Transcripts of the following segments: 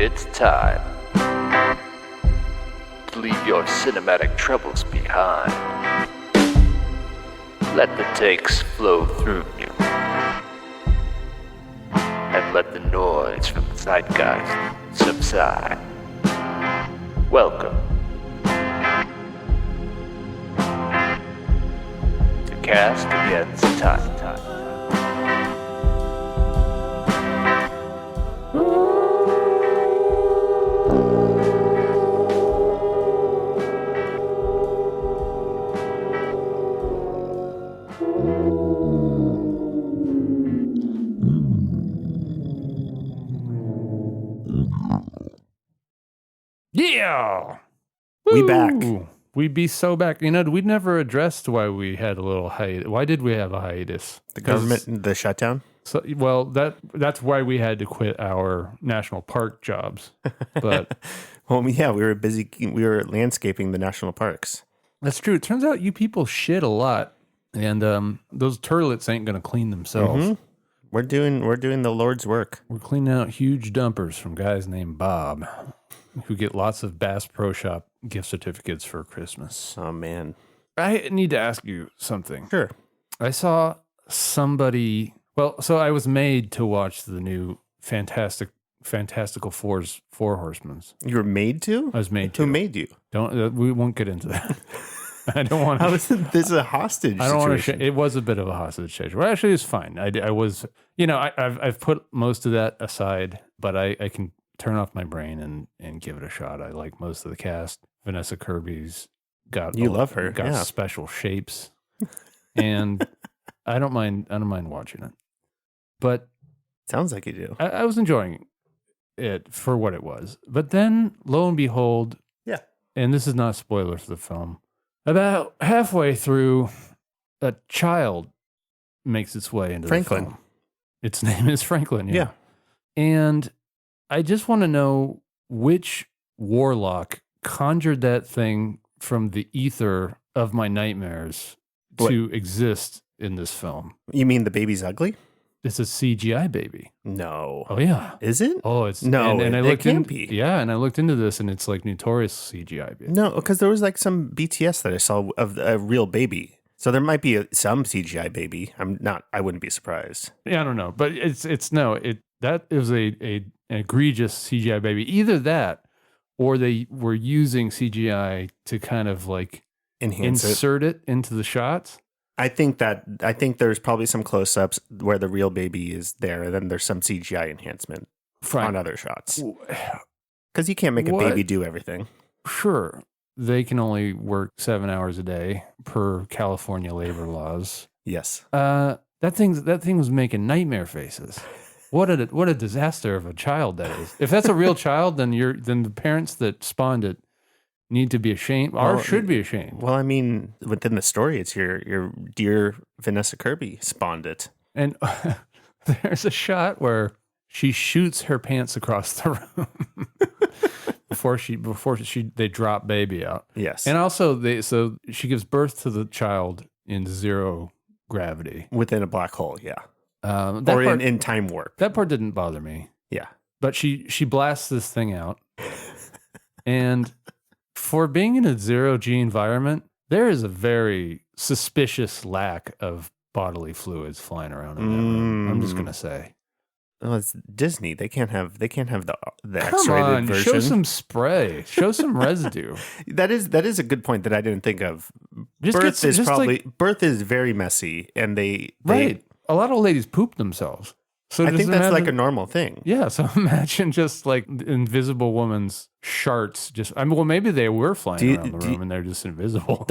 It's time to leave your cinematic troubles behind. Let the takes flow through you. And let the noise from the zeitgeist subside. Welcome to Cast Against Time. Yeah, We back. We be so back. You know, we never addressed why we had a little hiatus. Why did we have a hiatus? The government, the shutdown. So, well, that's why we had to quit our national park jobs. But Well, yeah, we were busy. We were landscaping the national parks. that's true. It turns out you people shit a lot, and those turlets ain't gonna clean themselves. Mhm. We're doing the Lord's work. We're cleaning out huge dumpers from guys named Bob, who get lots of Bass Pro Shop gift certificates for Christmas. Oh man. I need to ask you something. Sure. I saw somebody. Well, so I was made to watch the new Fantastical Four Horsemen. You were made to? I was made to. Who made you? Don't we won't get into that. I don't want. How is this a hostage I don't want to. situation? It was a bit of a hostage situation. Well, actually, it's fine. I was. You know, I've put most of that aside, but I can turn off my brain and give it a shot. I like most of the cast. Vanessa Kirby's got. You love her, Got yeah. special shapes, and I don't mind watching it. But Sounds like you do. I was enjoying it for what it was. But then, lo and behold, Yeah. and this is not a spoiler for the film, about halfway through, a child makes its way into Franklin. the film. Its name is Franklin. Yeah. And I just want to know which warlock conjured that thing from the ether of my nightmares to exist in this film. You mean the baby's ugly? It's a CGI baby. No. Oh yeah. Is it? Oh, it's No, And I it looked can't be. Yeah, and I looked into this, and it's like notorious CGI baby. No, because there was like some BTS that I saw of a real baby. So there might be some CGI baby. I wouldn't be surprised. Yeah, I don't know, but that is a egregious CGI baby. Either that, or they were using CGI to kind of like Enhance it. insert it into the shots. I think there's probably some close-ups where the real baby is there, and then there's some CGI enhancement on other shots. Because you can't make a What? baby do everything. Sure, they can only work 7 hours a day per California labor laws. Yes. That thing was making nightmare faces. What a disaster of a child that is. If that's a real child, then the parents that spawned it need to be ashamed, or should be ashamed. Well, I mean, within the story, it's your dear Vanessa Kirby spawned it. And there's a shot where she shoots her pants across the room before they drop baby out. Yes. And also so she gives birth to the child in zero gravity. Within a black hole, yeah. That in time warp. That part didn't bother me. Yeah. But she blasts this thing out. And for being in a zero G environment, there is a very suspicious lack of bodily fluids flying around in that room. I'm just gonna say. Oh, it's Disney. They can't have the Come X-rated on, version. show some spray, show some residue. That is a good point that I didn't think of. Just Birth is very messy, and they right. A lot of ladies poop themselves. So I just think that's like a imagine- normal thing. Yeah, so imagine just like the Invisible Woman's sharts. Well, maybe they were flying around the room and they're just invisible.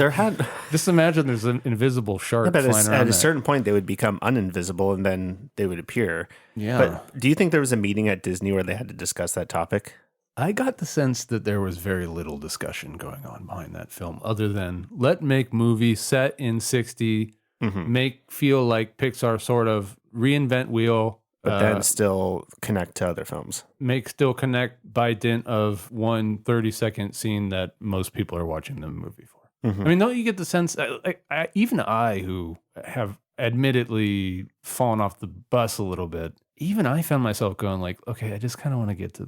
Just imagine there's an invisible shark but flying around. at a there. certain point, they would become uninvisible, and then they would appear. Yeah. But do you think there was a meeting at Disney where they had to discuss that topic? I got the sense that there was very little discussion going on behind that film, other than make movie set in 60, make feel like Pixar sort of reinvent wheel. But then still connect to other films. Still connect by dint of one 30-second scene that most people are watching the movie for. I mean, don't you get the sense, even I, who have admittedly fallen off the bus a little bit, even I found myself going like, okay, I just kind of want to get to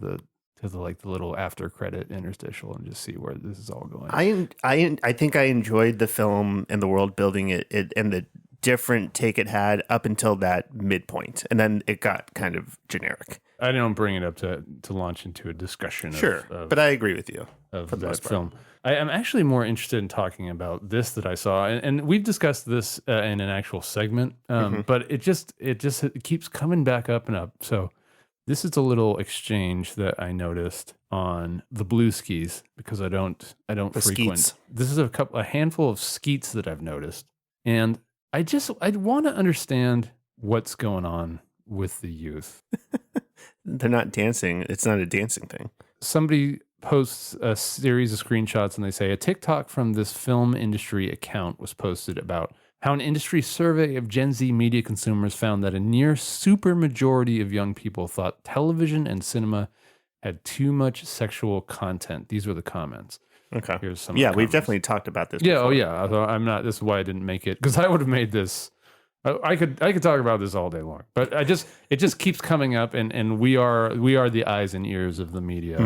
to the little after credit interstitial and just see where this is all going. I think I enjoyed the film and the world building it and the different take it had up until that midpoint, and then it got kind of generic. I don't bring it up to launch into a discussion. Sure, but I agree with you of that film. I am actually more interested in talking about this that I saw, and we've discussed this in an actual segment, but it just keeps coming back up and up. So this is a little exchange that I noticed on the Blue Skis because I don't frequent. Skeets. This is a handful of skeets that I've noticed, and I want to understand what's going on with the youth. They're not dancing. It's not a dancing thing. Somebody posts a series of screenshots and they say a TikTok from this film industry account was posted about how an industry survey of Gen Z media consumers found that a near super majority of young people thought television and cinema had too much sexual content. These were the comments. Okay. Here's some. Yeah, we've definitely talked about this. Yeah. Before. Oh, yeah. I'm not. This is why I didn't make it because I would have made this. I could talk about this all day long, but it just keeps coming up, and we are the eyes and ears of the media,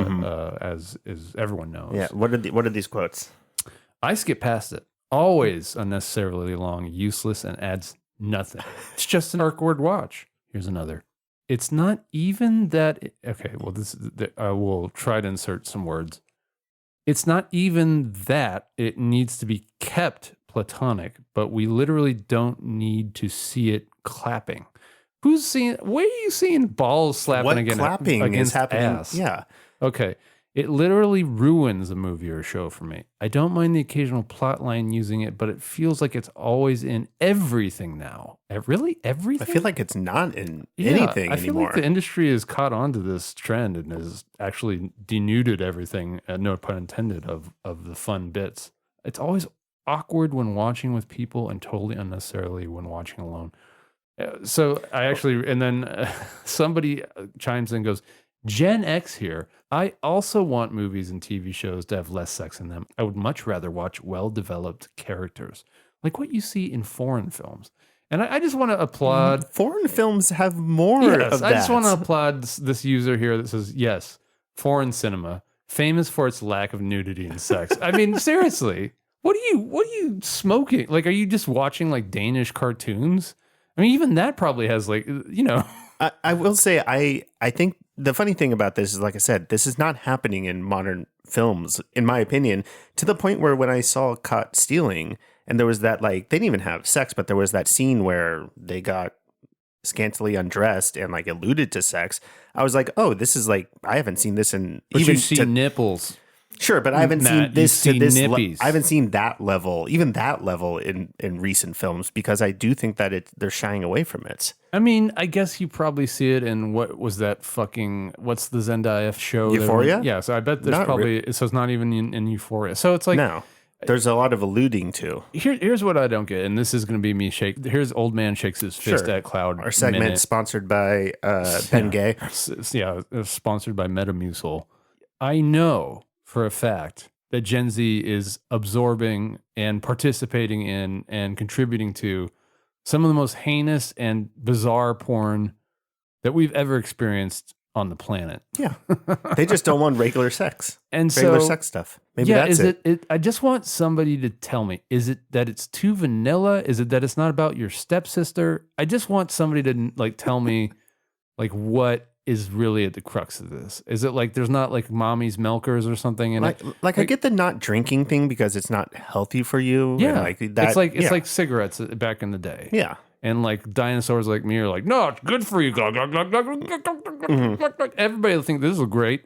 as everyone knows. Yeah. What are these quotes? I skip past it. Always unnecessarily long, useless, and adds nothing. It's just an awkward watch. Here's another. It's not even that. Okay. Well, I will try to insert some words. It's not even that it needs to be kept platonic, but we literally don't need to see it clapping. Where are you seeing balls slapping against clapping is happening? Ass? Yeah. Okay. It literally ruins a movie or show for me. I don't mind the occasional plot line using it, but it feels like it's always in everything now. Really? Everything? I feel like it's not in anything I feel anymore. like the industry has caught on to this trend and has actually denuded everything, no pun intended, of the fun bits. It's always awkward when watching with people and totally unnecessarily when watching alone. So I actually, and then somebody chimes in and goes, Gen X here. I also want movies and TV shows to have less sex in them. I would much rather watch well-developed characters, like what you see in foreign films. And I just want to applaud. Foreign films have more of that. I just want to applaud this user here that says, yes, foreign cinema, famous for its lack of nudity and sex. I mean, seriously, what are you smoking? Like, are you just watching like Danish cartoons? I mean, even that probably has I will say, I think the funny thing about this is, like I said, this is not happening in modern films, in my opinion, to the point where when I saw Caught Stealing, and there was that, like, they didn't even have sex, but there was that scene where they got scantily undressed and like alluded to sex. I was like, oh, this is like, I haven't seen this in. But even you see nipples. Sure, but I haven't seen this to this. Nippies. I haven't seen that level, even that level in recent films, because I do think that they're shying away from it. I mean, I guess you probably see it in what was that fucking, what's the Zendaya show? Euphoria? Yeah, so I bet there's so it's not even in Euphoria. So it's like, no, there's a lot of alluding to. Here's what I don't get, and this is going to be me here's Old Man Shakes His Fist at Cloud. Our segment Minute. Sponsored by Ben Gay. Yeah, sponsored by Metamucil. I know for a fact that Gen Z is absorbing and participating in and contributing to some of the most heinous and bizarre porn that we've ever experienced on the planet. Yeah. They just don't want regular sex. And regular sex stuff. Maybe that's it. I just want somebody to tell me, is it that it's too vanilla? Is it that it's not about your stepsister? I just want somebody to like tell me like what is really at the crux of this. Is it like there's not like mommy's milkers or something? And I get the not drinking thing because it's not healthy for you. Yeah, and that, it's like cigarettes back in the day. Yeah, and like dinosaurs like me are like, no, it's good for you. Mm-hmm. Everybody will think this is great,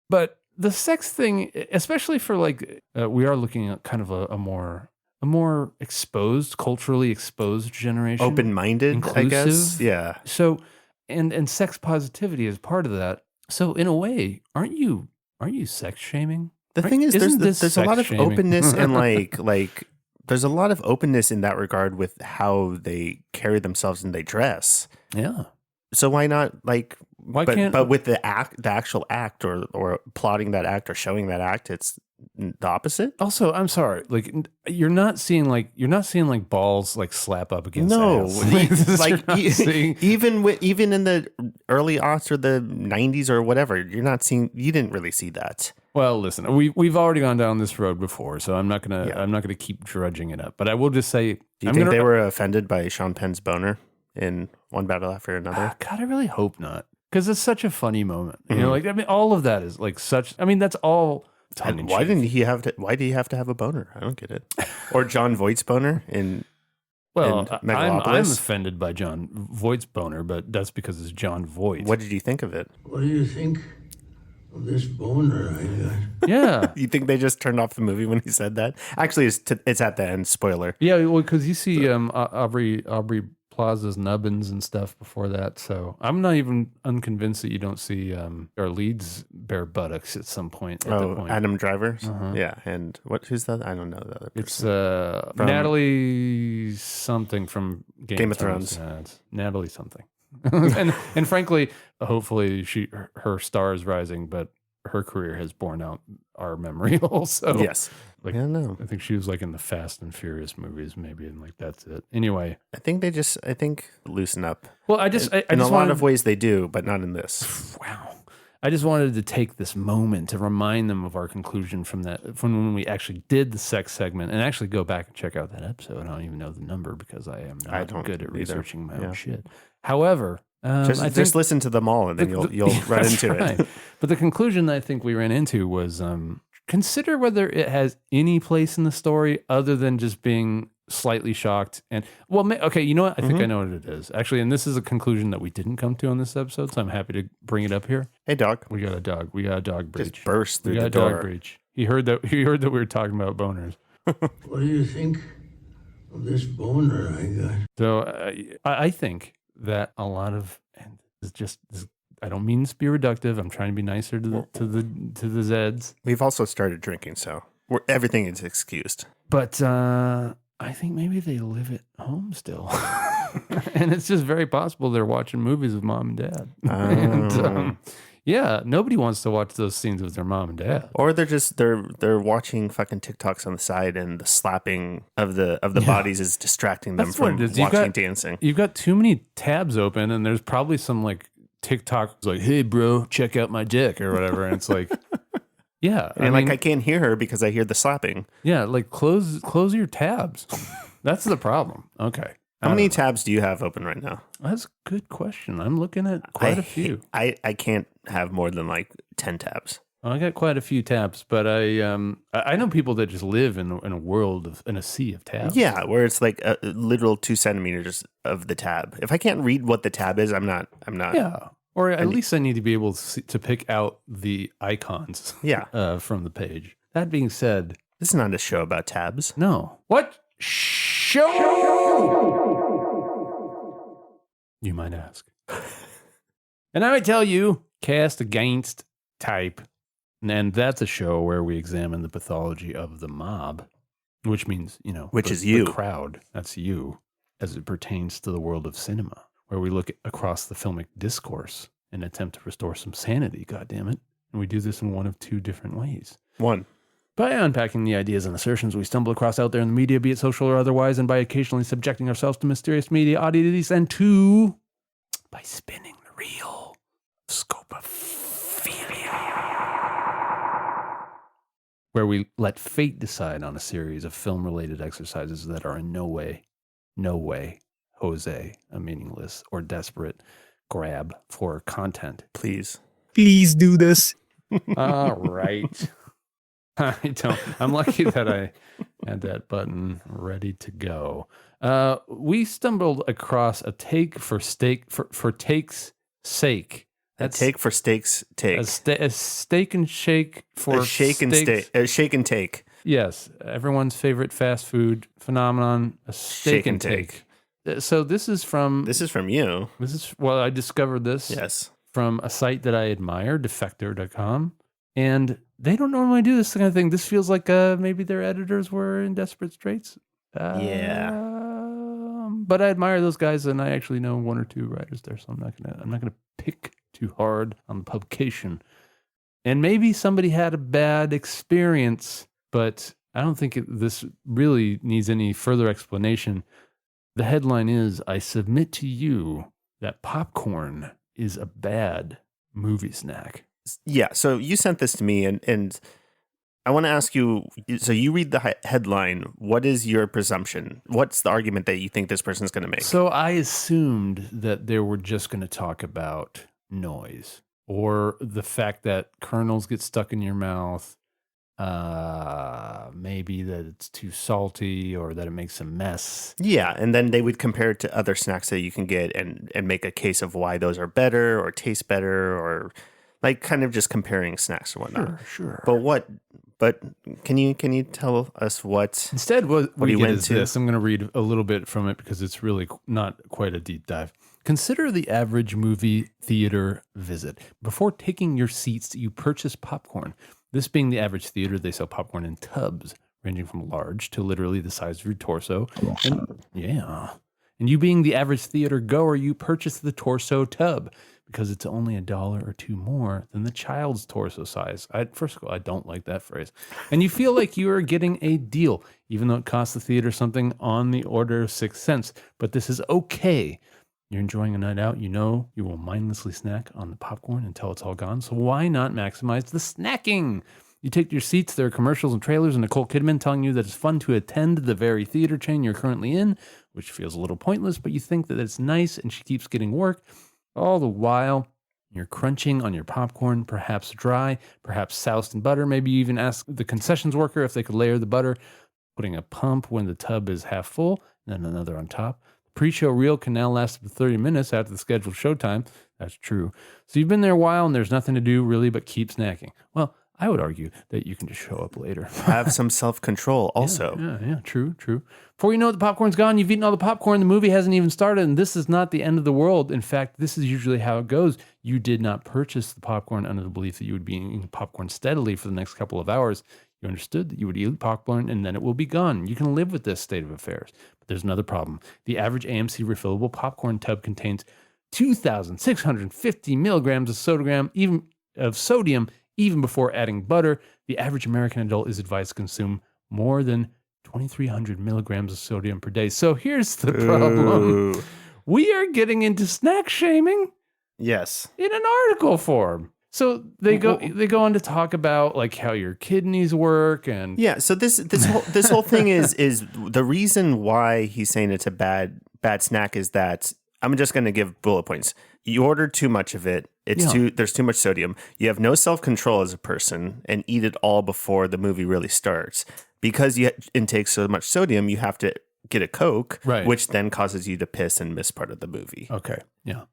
but the sex thing, especially for like, we are looking at kind of a more exposed, culturally exposed generation, open-minded, inclusive. I guess. Yeah. So. And sex positivity is part of that. So in a way, aren't you sex shaming? The thing is, there's a lot of openness and like there's a lot of openness in that regard with how they carry themselves and they dress. Yeah. So why not like? But with the actual act or plotting that act or showing that act, it's the opposite. Also, I'm sorry. Like you're not seeing like balls like slap up against No, ass. like seeing. even in the early aughts or the 90s or whatever, you didn't really see that. Well, listen, we've already gone down this road before, so I'm not gonna keep drudging it up. But I will just say, Do you think they were offended by Sean Penn's boner in One Battle After Another? God, I really hope not, because it's such a funny moment. You know, like I mean, all of that is like such. I mean, that's all. Why do you have to have a boner? I don't get it. Or John Voight's boner in Well, and I'm Megalopolis? offended by John Voight's boner, but that's because it's John Voight. What did you think of it? What do you think of this boner I got? Yeah. You think they just turned off the movie when he said that? Actually, it's at the end. Spoiler. Yeah, well, because you see Aubrey Plaza's nubbins and stuff before that, so I'm not even unconvinced that you don't see our lead's bare buttocks at some point. At the point. Adam Driver's? Yeah, and who's that? I don't know the other person. It's Natalie something from Game of Thrones. Yeah, it's Natalie something. and frankly, hopefully her star is rising, but her career has borne out our memory also. Yes. Like, I don't know. I think she was like in the Fast and Furious movies, maybe, and like that's it. Anyway, I think loosen up. well, In a lot of ways they do, but not in this. Wow. I just wanted to take this moment to remind them of our conclusion from when we actually did the sex segment, and actually go back and check out that episode. I don't even know the number because I am not good at researching my own shit. However, just listen to them all, and then you'll run into it. But the conclusion that I think we ran into was consider whether it has any place in the story other than just being slightly shocked. And okay, you know what? I think I know what it is actually, and this is a conclusion that we didn't come to on this episode, so I'm happy to bring it up here. Hey, dog. We got a dog. We got a dog breach. Just burst through we got the a door. dog breach. He heard that we were talking about boners. What do you think of this boner I got? So I think that a lot of, and it's just, I don't mean to be reductive. I'm trying to be nicer to the Zeds. We've also started drinking, so everything is excused. But I think maybe they live at home still. And it's just very possible they're watching movies with mom and dad. And yeah, nobody wants to watch those scenes with their mom and dad. Or they're watching fucking TikToks on the side, and the slapping of the bodies is distracting them from watching dancing. You've got too many tabs open, and there's probably some like TikTok like, "Hey bro, check out my dick" or whatever. And it's like, yeah. And I can't hear her because I hear the slapping. Yeah, like close your tabs. That's the problem. Okay. How many tabs do you have open right now? That's a good question. I'm looking at quite a few. I can't have more than like 10 tabs. I got quite a few tabs, but I know people that just live in a world in a sea of tabs. Yeah, where it's like a literal 2 centimeters of the tab. If I can't read what the tab is, I'm not. Yeah. Or at least I need to be able to pick out the icons. Yeah. From the page. That being said, this is not a show about tabs. No. What show? You might ask. And I might tell you, Cast Against Type. And that's a show where we examine the pathology of the mob, which means, is you. The crowd. That's you, as it pertains to the world of cinema, where we look across the filmic discourse and attempt to restore some sanity, goddammit. And we do this in one of two different ways. One, by unpacking the ideas and assertions we stumble across out there in the media, be it social or otherwise, and by occasionally subjecting ourselves to mysterious media oddities, and two, by spinning the reel of scopophilia, where we let fate decide on a series of film-related exercises that are in no way, Jose, a meaningless or desperate grab for content. Please do this. All right. I'm lucky that I had that button ready to go. We stumbled across a take for take's sake. That's a take for steak's take. A steak and shake for a shake and steak. A shake and take. Yes, everyone's favorite fast food phenomenon. A steak and take. So this is from you. I discovered this. Yes. From a site that I admire, defector.com. And they don't normally do this kind of thing. This feels like maybe their editors were in desperate straits. Yeah. But I admire those guys, and I actually know one or two writers there, so I'm not gonna pick too hard on the publication. And maybe somebody had a bad experience but I don't think this really needs any further explanation. The headline is, I submit to you that popcorn is a bad movie snack. Yeah. So you sent this to me, and I want to ask you. So you read the headline. What is your presumption? What's the argument that you think this person's going to make? So I assumed that they were just going to talk about noise or the fact that kernels get stuck in your mouth. Maybe that it's too salty or that it makes a mess. Yeah, and then they would compare it to other snacks that you can get and make a case of why those are better or taste better, or like kind of just comparing snacks or whatnot. Sure. But can you tell us what Instead, what we you get went is to? this. I'm going to read a little bit from it because it's really not quite a deep dive. Consider the average movie theater visit. Before taking your seats, you purchase popcorn. This being the average theater, they sell popcorn in tubs, ranging from large to literally the size of your torso. And you being the average theater goer, you purchase the torso tub because it's only $1 or $2 more than the child's torso size. First of all, I don't like that phrase. And you feel like you are getting a deal, even though it costs the theater something on the order of 6 cents. But this is okay. You're enjoying a night out. You know you will mindlessly snack on the popcorn until it's all gone. So why not maximize the snacking? You take your seats. There are commercials and trailers and Nicole Kidman telling you that it's fun to attend the very theater chain you're currently in, which feels a little pointless, but you think that it's nice and she keeps getting work. All the while, you're crunching on your popcorn, perhaps dry, perhaps soused in butter. Maybe you even ask the concessions worker if they could layer the butter, putting a pump when the tub is half full, and then another on top. Pre-show reel can now last up to 30 minutes after the scheduled showtime. That's true. So you've been there a while and there's nothing to do really but keep snacking. Well, I would argue that you can just show up later. Have some self-control also. Yeah, true. Before you know it, the popcorn's gone. You've eaten all the popcorn. The movie hasn't even started, and this is not the end of the world. In fact, this is usually how it goes. You did not purchase the popcorn under the belief that you would be eating popcorn steadily for the next couple of hours. You understood that you would eat popcorn and then it will be gone. You can live with this state of affairs. But there's another problem. The average AMC refillable popcorn tub contains 2,650 milligrams of sodium, even before adding butter. The average American adult is advised to consume more than 2,300 milligrams of sodium per day. So here's the problem. Ooh. We are getting into snack shaming Yes. in an article form. So they go on to talk about like how your kidneys work and Yeah, so this whole thing is the reason why he's saying it's a bad snack is that I'm just going to give bullet points. You order too much of it. There's too much sodium. You have no self-control as a person and eat it all before the movie really starts. Because you intake so much sodium, you have to get a Coke, Right. which then causes you to piss and miss part of the movie. okay, yeah.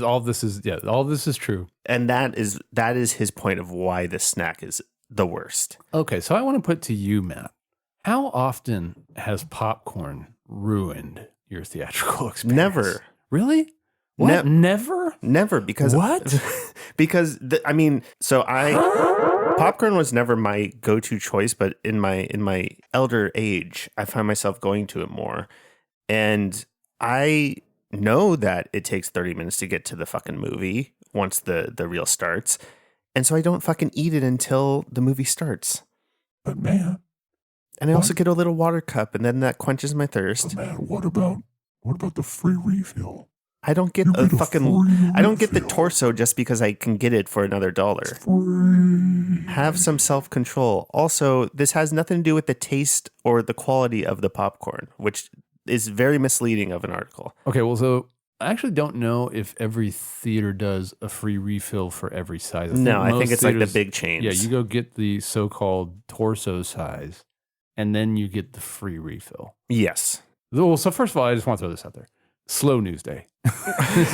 All this is true. And that is his point of why this snack is the worst. Okay, so I want to put to you, Matt, how often has popcorn ruined your theatrical experience? Never. Really? What? Never? Never, because What? because popcorn was never my go-to choice, but in my elder age, I find myself going to it more, and I know that it takes 30 minutes to get to the fucking movie once the reel starts, and so I don't fucking eat it until the movie starts. But man, And I also get a little water cup, and then that quenches my thirst. but man, what about the free refill? I don't get You a get a fucking. free I don't get the refill. torso just because I can get it for another $1. Free. Have some self-control. Also, this has nothing to do with the taste or the quality of the popcorn, which is very misleading of an article. Okay, well, so I actually don't know if every theater does a free refill for every size. No, I most think it's like the theaters- big chains. Yeah, you go get the so-called torso size, and then you get the free refill. Yes. Well, so first of all, I just want to throw this out there. Slow news day. This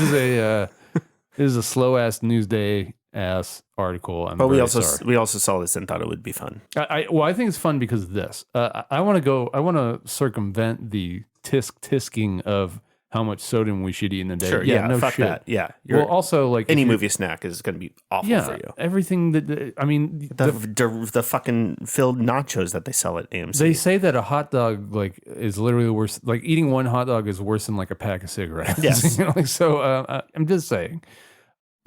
is a slow ass news day ass article. I'm But we very also sorry. saw this and thought it would be fun. I think it's fun because of this. I want to circumvent the tisking of how much sodium we should eat in a day. Sure. Yeah. no fuck shit. that. Yeah. Well, also like any if you- movie snack is going to be awful yeah, for you. everything that I mean, The fucking filled nachos that they sell at AMC. they say that a hot dog like is literally worse. Like eating one hot dog is worse than like a pack of cigarettes. Yes. I'm just saying.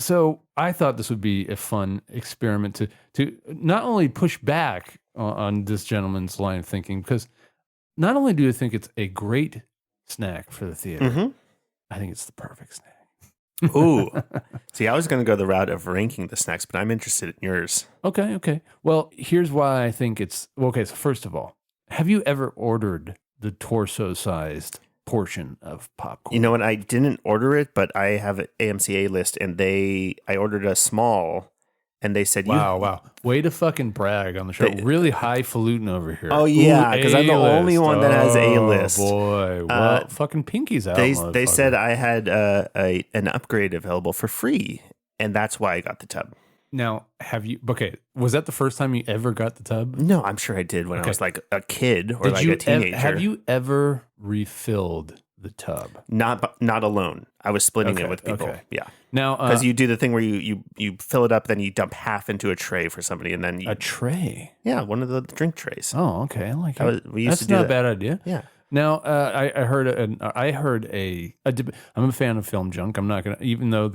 So I thought this would be a fun experiment to not only push back on this gentleman's line of thinking, because not only do I think it's a great snack for the theater, I think it's the perfect snack. Ooh. See, I was going to go the route of ranking the snacks, but I'm interested in yours. Okay. Well, here's why I think it's okay. So first of all, have you ever ordered the torso-sized portion of popcorn? You know what? I didn't order it, but I have an AMCA list, and I ordered a small, and they said, Wow. Way to fucking brag on the show. Really highfalutin over here. Oh, yeah, because I'm the only one that has A-list. Oh, boy. Well, fucking pinky's out, They said I had an upgrade available for free, and that's why I got the tub. Now, was that the first time you ever got the tub? No, I'm sure I did when I was like a kid or a teenager. Have you ever refilled the tub? Not alone. I was splitting it with people. Okay. Yeah. Now, because you do the thing where you fill it up, then you dump half into a tray for somebody, and then a tray. Yeah, one of the drink trays. Oh, okay. I like it. We used That's to do not that. a bad idea. Yeah. Now, I heard a I'm a fan of Film Junk. I'm not gonna, even though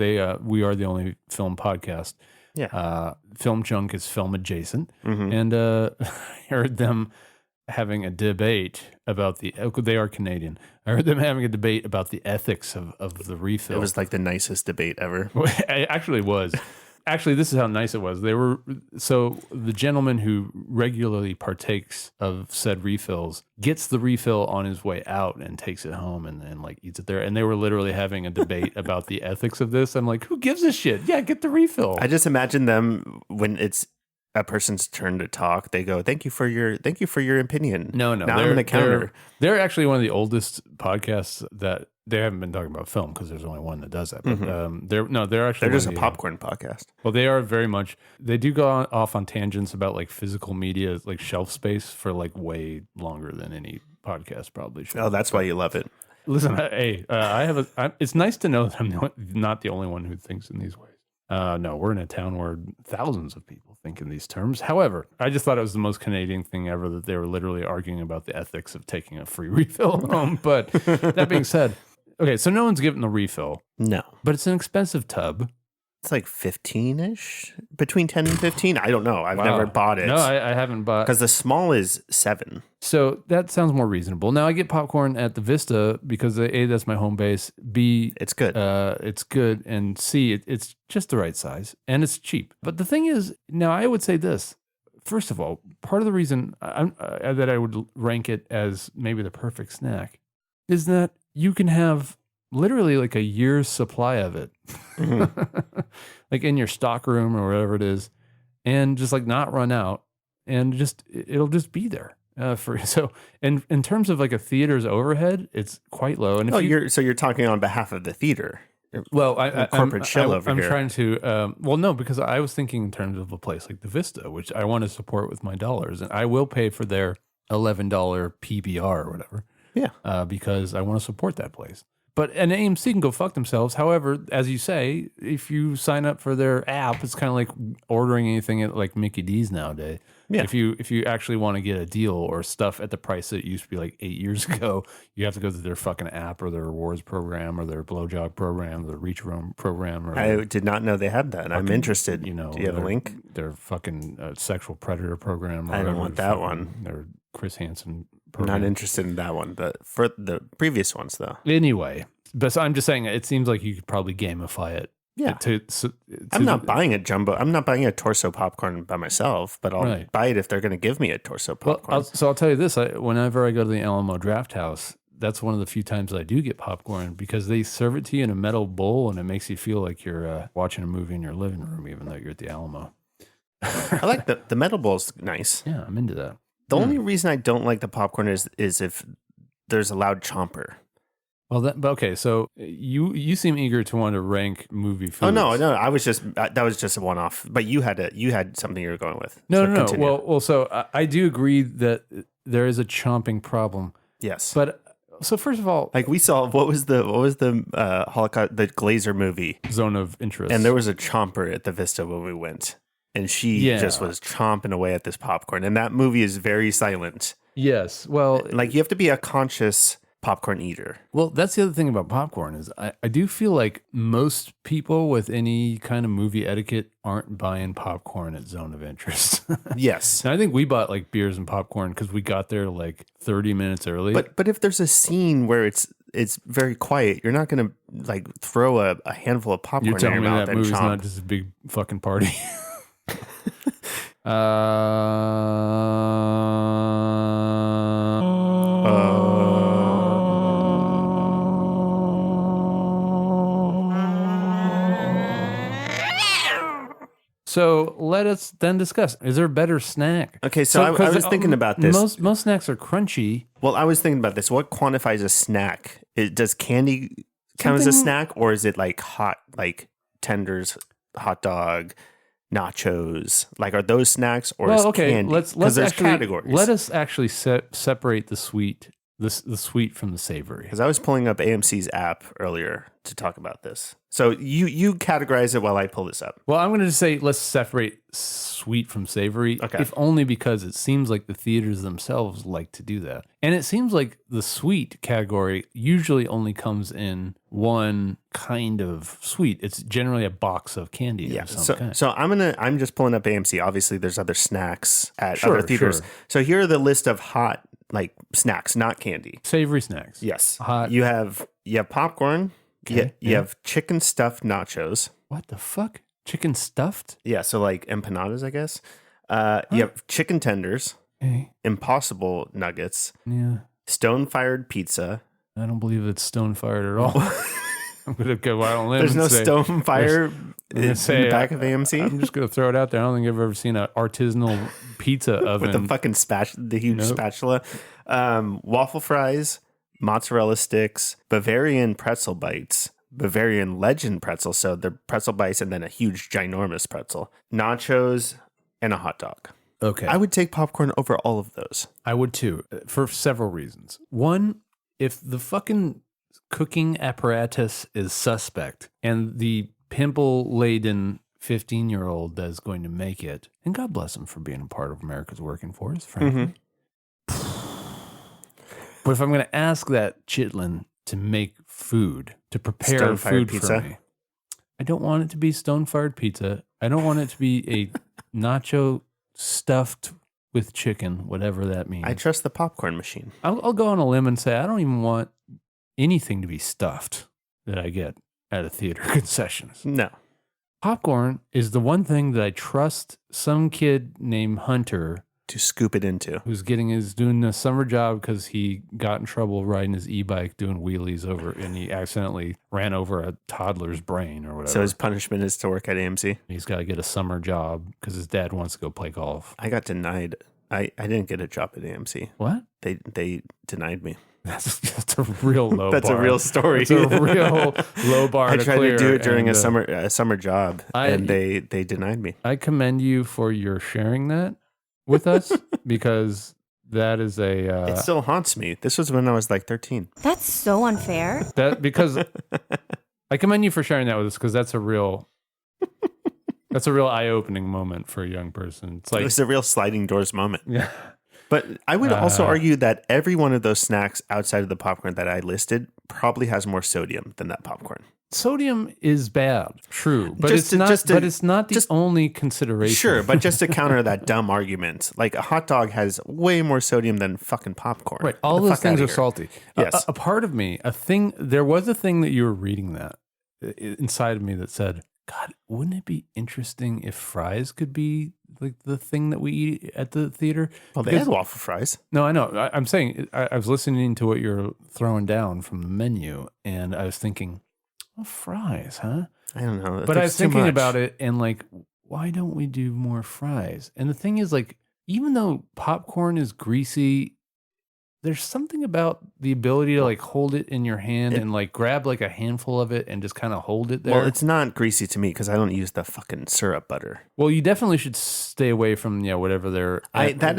we are the only film podcast. Yeah. Film Junk is film adjacent, and I heard them having a debate about they are Canadian. I heard them having a debate about the ethics of the refill. It was like the nicest debate ever. It actually was. Actually, this is how nice it was. So the gentleman who regularly partakes of said refills gets the refill on his way out and takes it home and like eats it there. And they were literally having a debate about the ethics of this. I'm like, who gives a shit? Yeah, get the refill. I just imagine them when it's a person's turn to talk, they go, "Thank you for your opinion." No. Now I'm going to counter. They're actually one of the oldest podcasts that they haven't been talking about film because there's only one that does that. But they're just a popcorn podcast. Well, they are very much. They do go off on tangents about like physical media, like shelf space, for like way longer than any podcast probably should. Oh, that's why you love it. Listen, it's nice to know that I'm not the only one who thinks in these ways. No, we're in a town where thousands of people think in these terms. However, I just thought it was the most Canadian thing ever that they were literally arguing about the ethics of taking a free refill home. But that being said, okay, so no one's getting the refill. No. But it's an expensive tub. It's like 15-ish, between 10 and 15. I don't know. I've never bought it. No, I haven't bought. Because the small is 7. So that sounds more reasonable. Now I get popcorn at the Vista because A, that's my home base. B, it's good. It's good. And C, it's just the right size and it's cheap. But the thing is, now I would say this. First of all, part of the reason that I would rank it as maybe the perfect snack is that you can have literally like a year's supply of it, like in your stock room or whatever it is, and just like not run out, and it'll just be there so. And in terms of like a theater's overhead, it's quite low. And if you're talking on behalf of the theater. Well, corporate shell over I'm here. trying to. Well, no, because I was thinking in terms of a place like the Vista, which I want to support with my dollars, and I will pay for their $11 PBR or whatever. Yeah, because I want to support that place. But an AMC can go fuck themselves. However, as you say, if you sign up for their app, it's kind of like ordering anything at like Mickey D's nowadays. Yeah. If you actually want to get a deal or stuff at the price that it used to be like 8 years ago, you have to go to their fucking app or their rewards program or their blowjob program or their reach room program. Or I did not know they had that. I'm interested. You know, do you have a link? Their fucking sexual predator program. Or I don't whatever, want that one. Their Chris Hansen I'm program. not interested in that one. For the previous ones, though. Anyway, but I'm just saying, it seems like you could probably gamify it. Yeah. I'm not buying a jumbo. I'm not buying a torso popcorn by myself, but I'll buy it if they're going to give me a torso popcorn. Well, I'll tell you this. Whenever I go to the Alamo Draft House, that's one of the few times I do get popcorn because they serve it to you in a metal bowl and it makes you feel like you're watching a movie in your living room, even though you're at the Alamo. I like the metal bowl's nice. Yeah, I'm into that. The only reason I don't like the popcorn is if there's a loud chomper. Well, okay. So you seem eager to want to rank movie foods. Oh no! I was just that was just a one-off. But you had something you were going with. No. Continue. Well. So I do agree that there is a chomping problem. Yes. But so first of all, like we saw, what was the Holocaust, the Glazer movie, Zone of Interest, and there was a chomper at the Vista when we went, and she just was chomping away at this popcorn, and that movie is very silent. Yes. Well, like you have to be a conscious popcorn eater. Well, that's the other thing about popcorn is I do feel like most people with any kind of movie etiquette aren't buying popcorn at Zone of Interest. Yes. And I think we bought like beers and popcorn because we got there like 30 minutes early. But if there's a scene where it's very quiet, you're not going to like throw a handful of popcorn you're in telling your me mouth that and movie's chomp. not just a big fucking party. So let us then discuss. Is there a better snack? Okay, so I was thinking about this. Most snacks are crunchy. Well, I was thinking about this. What quantifies a snack? Does candy count as a Something- snack, or is it like hot, like tenders, hot dog, nachos? Like, are those snacks or is Well, okay. candy? Let's there's actually categories. let us actually separate the sweet, the sweet from the savory. Because I was pulling up AMC's app earlier to talk about this. So you categorize it while I pull this up. Well, I'm going to just say let's separate sweet from savory, Okay. if only because it seems like the theaters themselves like to do that. And it seems like the sweet category usually only comes in one kind of sweet. It's generally a box of candy. Yeah. Of some kind. So I'm just pulling up AMC. Obviously, there's other snacks at Sure, other theaters. sure. So here are the list of hot like snacks, not candy. Savory snacks. Yes. Hot. You have popcorn. Okay, You yeah. have chicken stuffed nachos. What the fuck? Chicken stuffed? Yeah, so like empanadas, I guess. You have chicken tenders, Hey, impossible nuggets, yeah. stone fired pizza. I don't believe it's stone fired at all. I'm going to go out on a limb There's and no say, stone fire I'm in gonna say, the back of AMC I'm just going to throw it out there. I don't think I've ever seen an artisanal pizza oven. with the fucking the huge Nope. spatula. Waffle fries, mozzarella sticks, Bavarian pretzel bites, Bavarian legend pretzel. So the pretzel bites and then a huge ginormous pretzel, nachos, and a hot dog. Okay. I would take popcorn over all of those. I would too, for several reasons. One, if the fucking cooking apparatus is suspect and the pimple laden 15-year-old that's going to make it, and God bless him for being a part of America's working force, frankly. But if I'm going to ask that chitlin to make food, to prepare Stone-fired food pizza? for me, I don't want it to be stone-fired pizza. I don't want it to be a nacho stuffed with chicken, whatever that means. I trust the popcorn machine. I'll go on a limb and say I don't even want anything to be stuffed that I get at a theater concessions. No. Popcorn is the one thing that I trust some kid named Hunter To scoop it into. who's doing a summer job because he got in trouble riding his e-bike doing wheelies over and he accidentally ran over a toddler's brain or whatever. So his punishment is to work at AMC. He's got to get a summer job because his dad wants to go play golf. I got denied. I didn't get a job at AMC. What? They denied me. That's a real low That's bar. a real story. It's a real low bar I to tried clear, to do it during and, a summer job, and they denied me. I commend you for your sharing that with us because that is a It still haunts me. This was when I was like 13. That's so unfair. because I commend you for sharing that with us because that's a real eye-opening moment for a young person. It's It like was a real sliding doors moment. yeah. But I would also argue that every one of those snacks outside of the popcorn that I listed probably has more sodium than that popcorn. Sodium is bad, true, but Just it's not the just- only consideration. Sure, but just to counter that dumb argument, like a hot dog has way more sodium than fucking popcorn. Right. Get All the those fuck outta things are here. salty. Yes. A part of me, there was a thing that you were reading that inside of me that said, God, wouldn't it be interesting if fries could be like the thing that we eat at the theater? Well, they Because- had waffle fries. No, I know. I'm saying, I was listening to what you're throwing down from the menu and I was thinking, oh, fries, huh? I don't know. But I was thinking about it and like, why don't we do more fries? And the thing is, like, even though popcorn is greasy, there's something about the ability to like hold it in your hand and like grab like a handful of it and just kind of hold it there. Well, it's not greasy to me because I don't use the fucking syrup butter. Well, you definitely should stay away from whatever That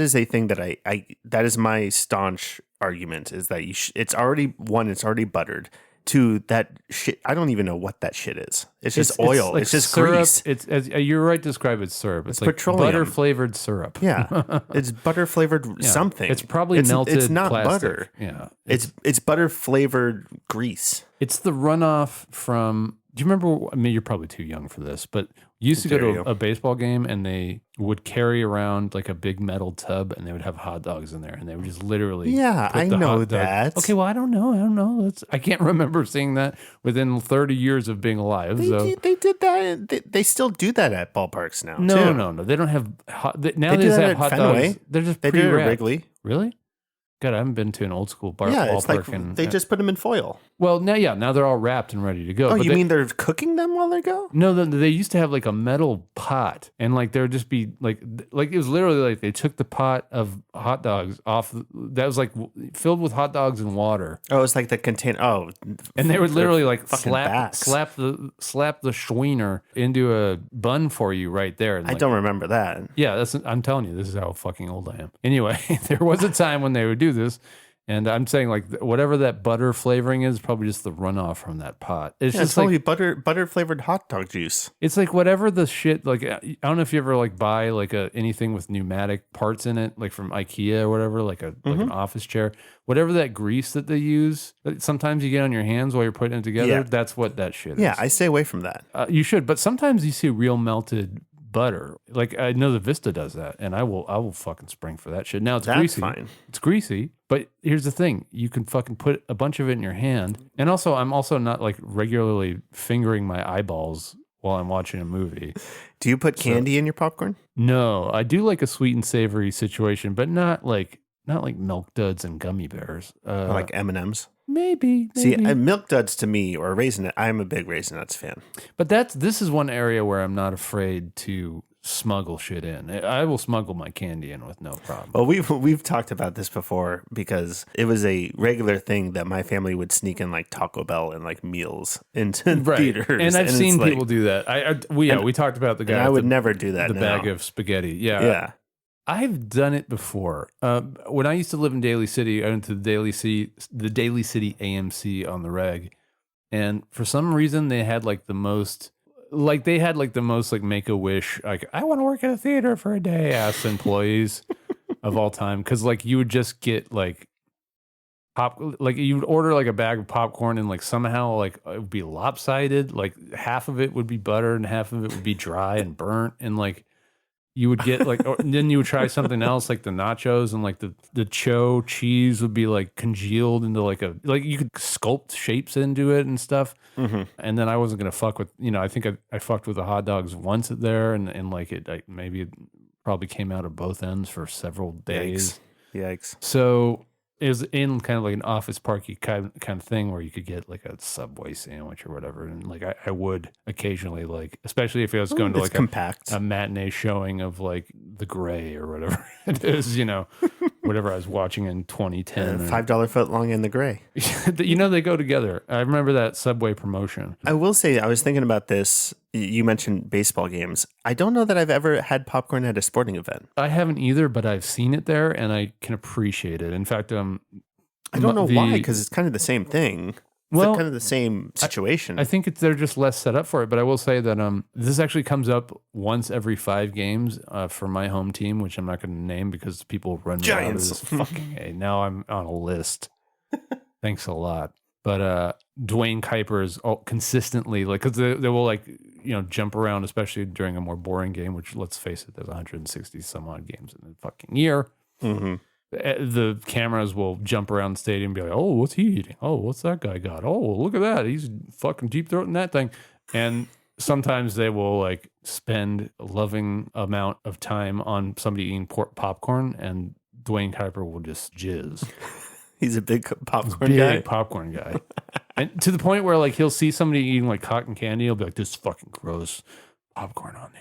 is a thing that I that is my staunch argument is that it's already buttered. to that shit. I don't even know what that shit is. It's just oil. like It's just syrup. grease. It's you're right to describe it syrup. It's like petroleum. butter flavored syrup. Yeah, it's butter flavored something. It's probably melted. It's not plastic. butter. Yeah, It's butter flavored grease. it's the runoff from. Do you remember? I mean, you're probably too young for this, but you used to go Dare to you. a baseball game and they would carry around like a big metal tub and they would have hot dogs in there and they would just literally. Yeah, put I the know hot dog- that. Okay, well, I don't know. I can't remember seeing that within 30 years of being alive. They did that. They still do that at ballparks now. No, too. no. They don't have hot. Now They they do just that have at hot Fenway. dogs. They're just They do it at pre-wrapped. Wrigley. Really? God, I haven't been to an old school Yeah, it's ballpark. like they just put them in foil. Well, now they're all wrapped and ready to go. Oh, But you they- mean they're cooking them while they go? No, they used to have like a metal pot, and like there would just be like it was literally like they took the pot of hot dogs off. That was like filled with hot dogs and water, Oh, it's like the container. Oh, and they would literally like fucking slap bats. slap the Schwiener into a bun for you right there. And I like, don't remember that. Yeah, I'm telling you, this is how fucking old I am. Anyway, there was a time when they would do this. And I'm saying like whatever that butter flavoring is probably just the runoff from that pot. It's Yeah, just it's probably like butter flavored hot dog juice. it's like whatever the shit like I don't know if you ever like buy like anything with pneumatic parts in it like from IKEA or whatever like an office chair, whatever that grease that they use that sometimes you get on your hands while you're putting it together. Yeah. That's what that shit Yeah, is. I stay away from that. You should, but sometimes you see real melted butter. Like I know the Vista does that, and I will fucking spring for that shit. Now it's That's greasy. fine. It's greasy, but here's the thing: you can fucking put a bunch of it in your hand. And also, I'm also not like regularly fingering my eyeballs while I'm watching a movie. Do you put candy in your popcorn? No, I do like a sweet and savory situation, but not like Milk Duds and gummy bears. Or like M&Ms? Maybe. See, Milk Duds to me, or Raisin, I'm a big Raisin Nuts fan. But this is one area where I'm not afraid to smuggle shit in. I will smuggle my candy in with no problem. Well, we've talked about this before because it was a regular thing that my family would sneak in like Taco Bell and like meals into theaters. And I've it's seen like- people do that. We talked about the guy. And I with would the, never do that the now. bag of spaghetti. Yeah. I've done it before. When I used to live in Daly City, I went to the Daly City AMC on the reg, and for some reason they had like the most like Make-A-Wish like I want to work at a theater for a day ass employees of all time, because like you would just get like you would order like a bag of popcorn and like somehow like it would be lopsided, like half of it would be butter and half of it would be dry and burnt, and like you would get like and then you would try something else like the nachos, and like the cho cheese would be like congealed into like you could sculpt shapes into it and stuff. Mm-hmm. And then I wasn't gonna fuck with, I think I fucked with the hot dogs once there, and like maybe it probably came out of both ends for several days. Yikes. So it was in kind of like an office parky kind of thing where you could get like a Subway sandwich or whatever. And like I would occasionally, like, especially if I was going to It's like compact. a matinee showing of like The Gray or whatever it is, whatever I was watching in 2010. $5 foot long in the gray. They go together. I remember that Subway promotion. I will say, I was thinking about this. You mentioned baseball games. I don't know that I've ever had popcorn at a sporting event. I haven't either, but I've seen it there and I can appreciate it. In fact, I don't know why, because it's kind of the same thing. It's Well, kind of the same situation. I think they're just less set up for it. But I will say that this actually comes up once every 5 games for my home team, which I'm not going to name because people run me out of Giants. this fucking A. Now I'm on a list. Thanks a lot. But Dwayne Kuiper is consistently like, because they will like jump around, especially during a more boring game. Which, let's face it, there's 160 some odd games in the fucking year. Mm-hmm. The cameras will jump around the stadium and be like, oh, what's he eating? Oh, what's that guy got? Oh, look at that. He's fucking deep throating that thing. And sometimes they will like spend a loving amount of time on somebody eating popcorn, and Dwayne Kuiper will just jizz. He's a big popcorn guy. Popcorn guy. And to the point where like he'll see somebody eating like cotton candy, he'll be like, this is fucking gross. Popcorn on the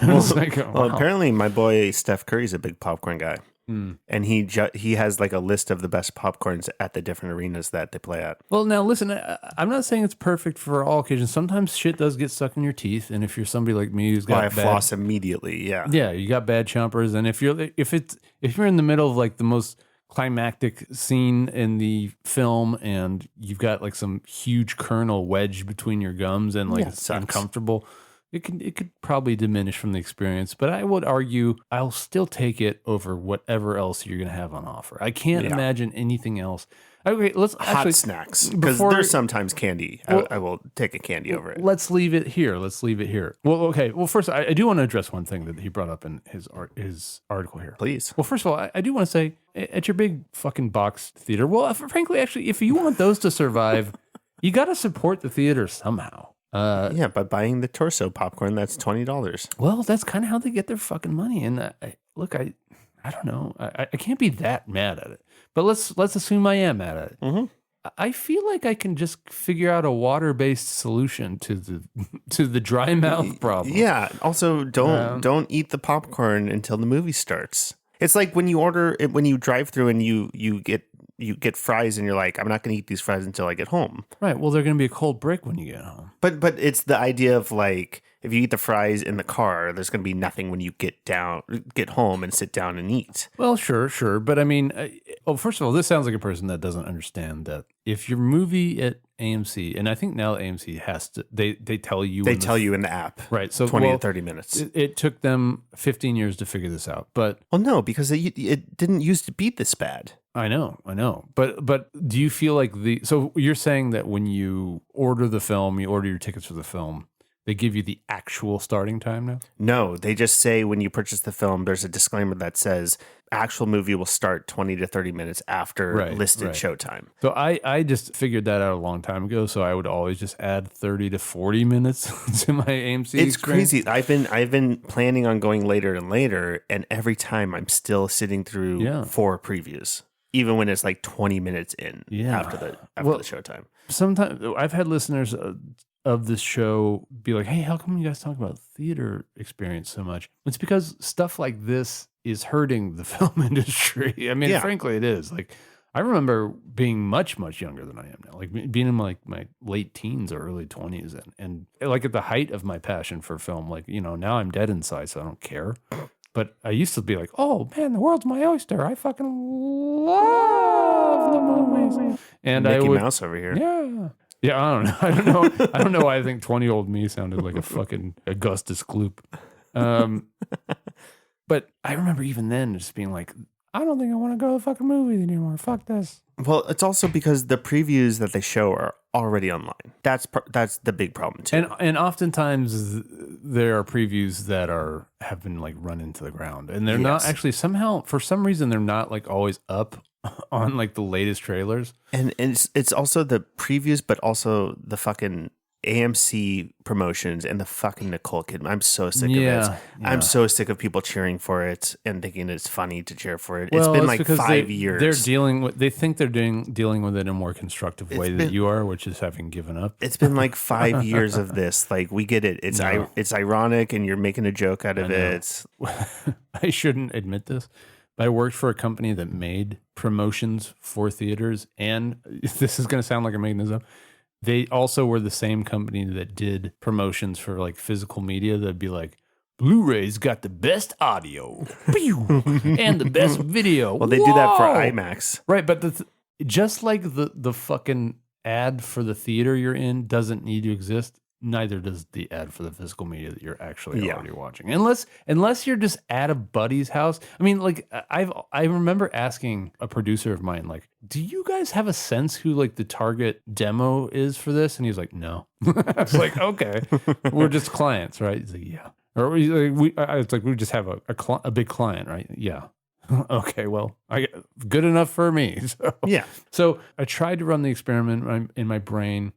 other. It's like, Well, wow. apparently my boy Steph Curry's a big popcorn guy. Mm. And he has like a list of the best popcorns at the different arenas that they play at. Well, now listen, I'm not saying it's perfect for all occasions. Sometimes shit does get stuck in your teeth, and if you're somebody like me who's got I floss immediately. Yeah. yeah, you got bad chompers, and if you're in the middle of like the most climactic scene in the film and you've got like some huge kernel wedged between your gums and like Yeah, it it's sucks. uncomfortable, it could probably diminish from the experience, but I would argue I'll still take it over whatever else you're going to have on offer. I can't Yeah. imagine anything else. Okay, let's Hot actually snacks, because before- there's sometimes candy. Well- I will take a candy over it. Let's leave it here. Well, okay. Well, first, I do want to address one thing that he brought up in his article here. Please. Well, first of all, I do want to say at your big fucking box theater, well, frankly, actually, if you want those to survive, you got to support the theater somehow. Yeah, by buying the torso popcorn, that's $20. Well, that's kind of how they get their fucking money. And I don't know. I can't be that mad at it. But let's assume I am mad at it. Mm-hmm. I feel like I can just figure out a water-based solution to the dry mouth problem. Yeah. Also, don't eat the popcorn until the movie starts. It's like when you drive through and you get fries and you're like, I'm not going to eat these fries until I get home. Right. Well, they're going to be a cold brick when you get home. But it's the idea of like, if you eat the fries in the car, there's going to be nothing when you get home and sit down and eat. Well, sure. But I mean, first of all, this sounds like a person that doesn't understand that if your movie at AMC, and I think now AMC has to, they tell you. They tell you in the app. Right. So 20 to 30 minutes. It took them 15 years to figure this out. But Well, no, because it didn't used to be this bad. I know. But do you feel like so you're saying that when you order the film, you order your tickets for the film, they give you the actual starting time now? No, they just say when you purchase the film, there's a disclaimer that says actual movie will start 20 to 30 minutes after listed showtime. So I just figured that out a long time ago. So I would always just add 30 to 40 minutes to my AMC It's experience. crazy. I've been planning on going later and later, and every time I'm still sitting through 4 previews, even when it's like 20 minutes in after the showtime. Sometimes I've had listeners of this show be like, hey, how come you guys talk about theater experience so much? It's because stuff like this is hurting the film industry. I mean, frankly, it is. Like, I remember being much, much younger than I am now, like being in my late teens or early 20s and like at the height of my passion for film. Like, now I'm dead inside, so I don't care. But I used to be like, oh man, the world's my oyster. I fucking love the movies. And Mickey Mouse over here. Yeah, I don't know. I don't know why I think 20-year-old me sounded like a fucking Augustus Gloop. But I remember even then just being like, I don't think I want to go to the fucking movie anymore. Fuck this. Well, it's also because the previews that they show are already online. That's the big problem too. And oftentimes there are previews that have been like run into the ground, and they're not actually somehow for some reason they're not like always up on like the latest trailers. And it's also the previews, but also the fucking AMC promotions and the fucking Nicole Kidman. I'm so sick of it. I'm so sick of people cheering for it and thinking it's funny to cheer for it. It's been like 5 years. They think they're dealing with it in a more constructive way than you are, which is having given up. It's been like 5 years of this. Like, we get it. It's ironic and you're making a joke out of it. I shouldn't admit this, but I worked for a company that made promotions for theaters, and this is going to sound like I'm making this up. They also were the same company that did promotions for like physical media. That'd be like, Blu-ray's got the best audio and the best video. Well, they do that for IMAX. Right, but just like the fucking ad for the theater you're in doesn't need to exist, neither does the ad for the physical media that you're actually already watching. Unless you're just at a buddy's house. I mean, like I remember asking a producer of mine, like, do you guys have a sense who like the target demo is for this? And he's like, no. I was like, okay, we're just clients, right? He's like, yeah. Or it's like we just have a big client, right? Yeah. Okay, well, good enough for me. So I tried to run the experiment in my brain.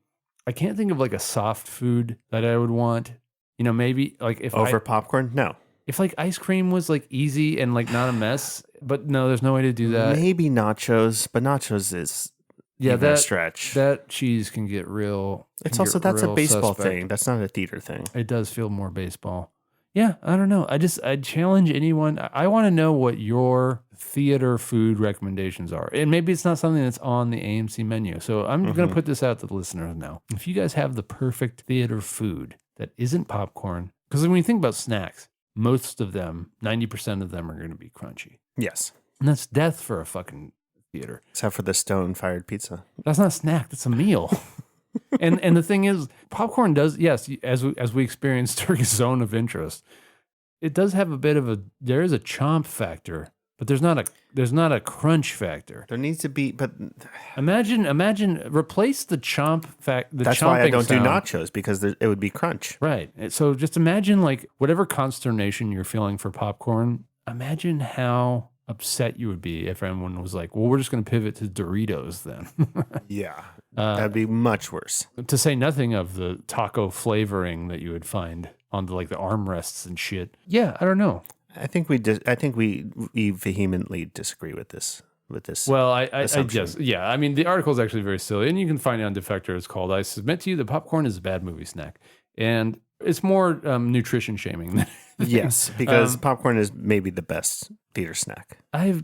I can't think of like a soft food that I would want. Maybe like if over popcorn? No. If like ice cream was like easy and like not a mess, but no, there's no way to do that. Maybe nachos, but nachos is a stretch. That cheese can get real. It's also that's a baseball thing. That's not a theater thing. It does feel more baseball. Yeah, I don't know. I challenge anyone. I want to know what your theater food recommendations are. And maybe it's not something that's on the AMC menu. So I'm going to put this out to the listeners now. If you guys have the perfect theater food that isn't popcorn, because when you think about snacks, most of them, 90% of them are going to be crunchy. Yes. And that's death for a fucking theater. Except for the stone-fired pizza. That's not a snack. That's a meal. and the thing is, popcorn does, yes, as we experienced during Zone of Interest, it does have a bit of there is a chomp factor, but there's not a crunch factor. There needs to be, but Imagine replace the chomp that's why I don't do sound. nachos, because it would be crunch. Right. So just imagine, like, whatever consternation you're feeling for popcorn, imagine how upset you would be if everyone was like, well, we're just going to pivot to Doritos then. Yeah. That'd be much worse. To say nothing of the taco flavoring that you would find on the armrests and shit. Yeah, I don't know. I think we vehemently disagree with this. Well, I assumption. just, yeah. I mean, the article is actually very silly, and you can find it on Defector. It's called "I Submit to You that Popcorn is a Bad Movie Snack," and it's more nutrition shaming than Yes, because popcorn is maybe the best theater snack. I've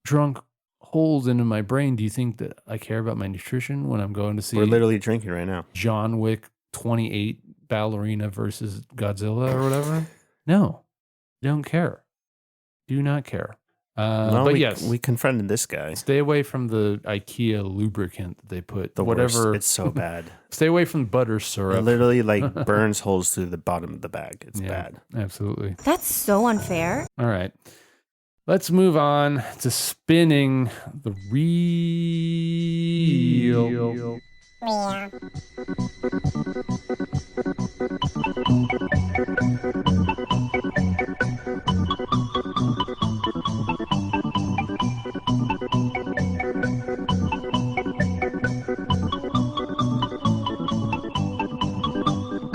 drunk holes into my brain. Do you think that I care about my nutrition when I'm going to see We're literally drinking right now. John Wick 28 Ballerina versus Godzilla or whatever? No, don't care. Do not care. But yes, we confronted this guy. stay away from the IKEA lubricant that they put. The whatever. worst. It's so bad. Stay away from butter It syrup. literally burns holes through the bottom of the bag. It's bad. Absolutely. That's so unfair. All right. Let's move on to spinning the reel.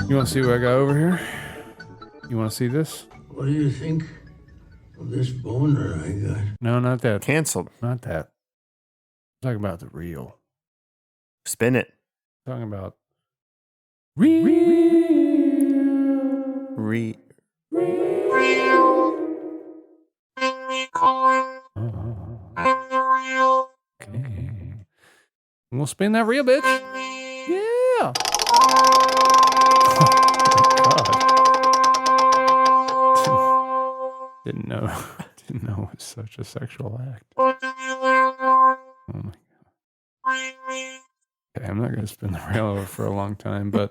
You want to see what I got over here? You want to see this? What do you think of this boner I got? No, not that. Canceled. Not that. I'm talking about the reel. Spin it. I'm talking about reel. Okay. We'll spin that reel, bitch. Yeah. Oh, God. Didn't know it was such a sexual act. Oh my God. Okay, I'm not going to spin the rail over for a long time, but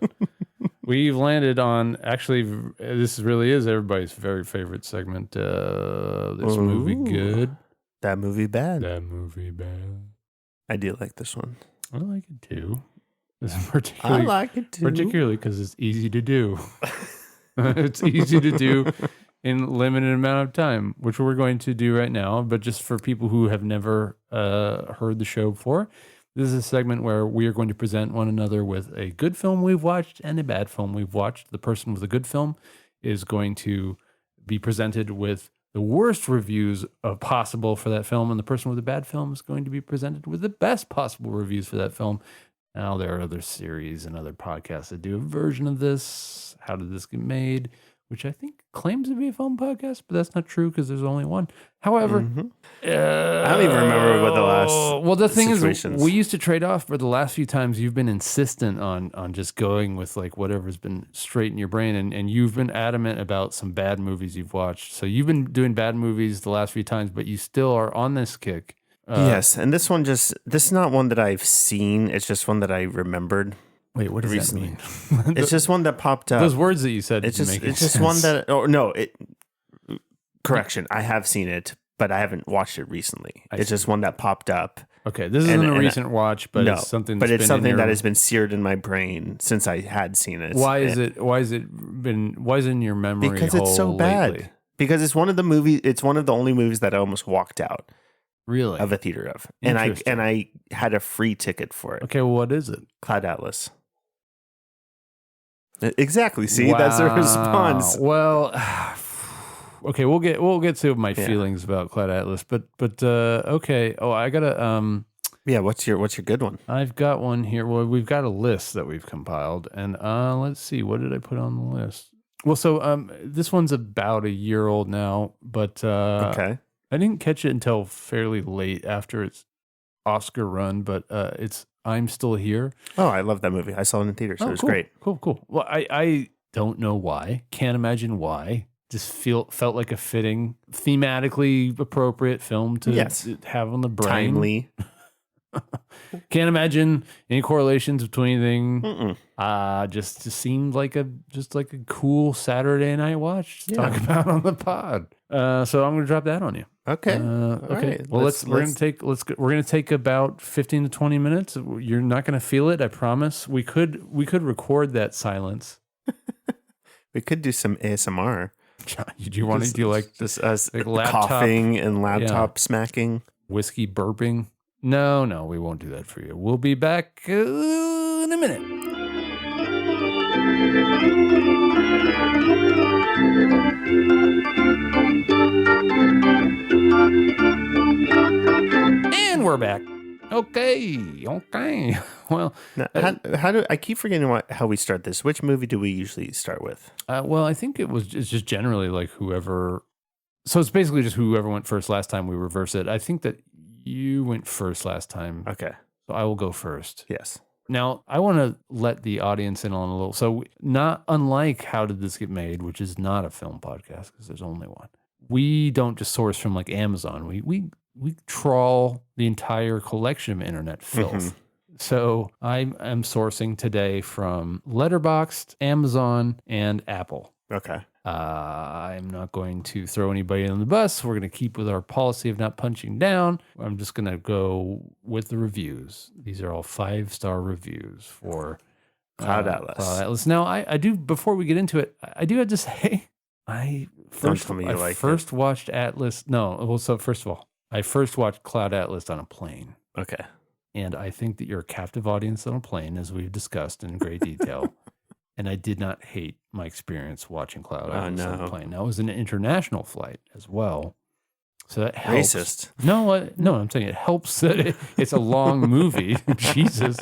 we've landed on, actually, this really is everybody's very favorite segment. This movie good. That movie bad. That movie bad. I do like this one. I like it too. This is I particularly, like it too. particularly because it's easy to do. It's easy to do in limited amount of time, which we're going to do right now. But just for people who have never heard the show before, this is a segment where we are going to present one another with a good film we've watched and a bad film we've watched. The person with a good film is going to be presented with the worst reviews possible for that film, and the person with a bad film is going to be presented with the best possible reviews for that film. Now, there are other series and other podcasts that do a version of this. How did this get made? Which I think claims to be a film podcast, but that's not true because there's only one. However, I don't even remember what the last. well, the thing is, situations. we used to trade off, but the last few times you've been insistent on just going with like whatever's been straight in your brain, and you've been adamant about some bad movies you've watched. So you've been doing bad movies the last few times, but you still are on this kick. Yes, and this is not one that I've seen. It's just one that I remembered. Wait, what does recently. that mean? It's just one that popped up. Those words that you said. It's didn't just make it's any just sense. one that. Oh no! Correction. I have seen it, but I haven't watched it recently. It's just one that popped up. Okay, this isn't a recent watch, but no, it's something. But That's it's been in something that your- has been seared in my brain since I had seen it. Why is it? Why is it in your memory? Because it's so hole bad. lately? Because it's one of the movies. It's one of the only movies that I almost walked out Really? of a theater of, and Interesting. I had a free ticket for it. Okay, well, what is it? Cloud Atlas. Exactly. See, that's the response. Well, okay, we'll get to my feelings about Cloud Atlas, but okay. Oh, I gotta Yeah. What's your good one? I've got one here. Well, we've got a list that we've compiled, and let's see, what did I put on the list? Well, so this one's about a year old now, but Okay. I didn't catch it until fairly late after its Oscar run, but it's I'm Still Here. Oh, I love that movie. I saw it in theaters. So it was cool, great. Cool. Well, I don't know why. Can't imagine why. just felt like a fitting, thematically appropriate film to have on the brain. Timely. Can't imagine any correlations between anything. Just seemed like a cool Saturday night watch to talk about on the pod. So I'm going to drop that on you. Okay. Okay. Right. Well, we're going to take about 15 to 20 minutes. You're not going to feel it, I promise. We could record that silence. We could do some ASMR. Do you want to do like just us like laptop, coughing and laptop smacking? Whiskey burping? No, we won't do that for you. We'll be back in a minute. And we're back. Okay. Well, now, how do I keep forgetting how we start this? Which movie do we usually start with? Well, I think it's just generally like whoever. So it's basically just whoever went first last time. We reverse it. I think that you went first last time. Okay. So I will go first. Yes. Now, I want to let the audience in on a little. So not unlike How Did This Get Made, which is not a film podcast because there's only one. We don't just source from like Amazon. We trawl the entire collection of internet filth. So I am sourcing today from Letterboxd, Amazon, and Apple. Okay. I'm not going to throw anybody on the bus. We're going to keep with our policy of not punching down. I'm just going to go with the reviews. These are all 5-star reviews for Cloud Atlas. Cloud Atlas. Now, I do, before we get into it, I do have to say, I first watched Atlas. No, well, so first of all, I first watched Cloud Atlas on a plane. Okay. And I think that you're a captive audience on a plane, as we've discussed in great detail. And I did not hate my experience watching Cloud Atlas on a plane. Now, it was an international flight as well. So that helps. Racist. No, I'm saying it helps that it's a long movie. Jesus.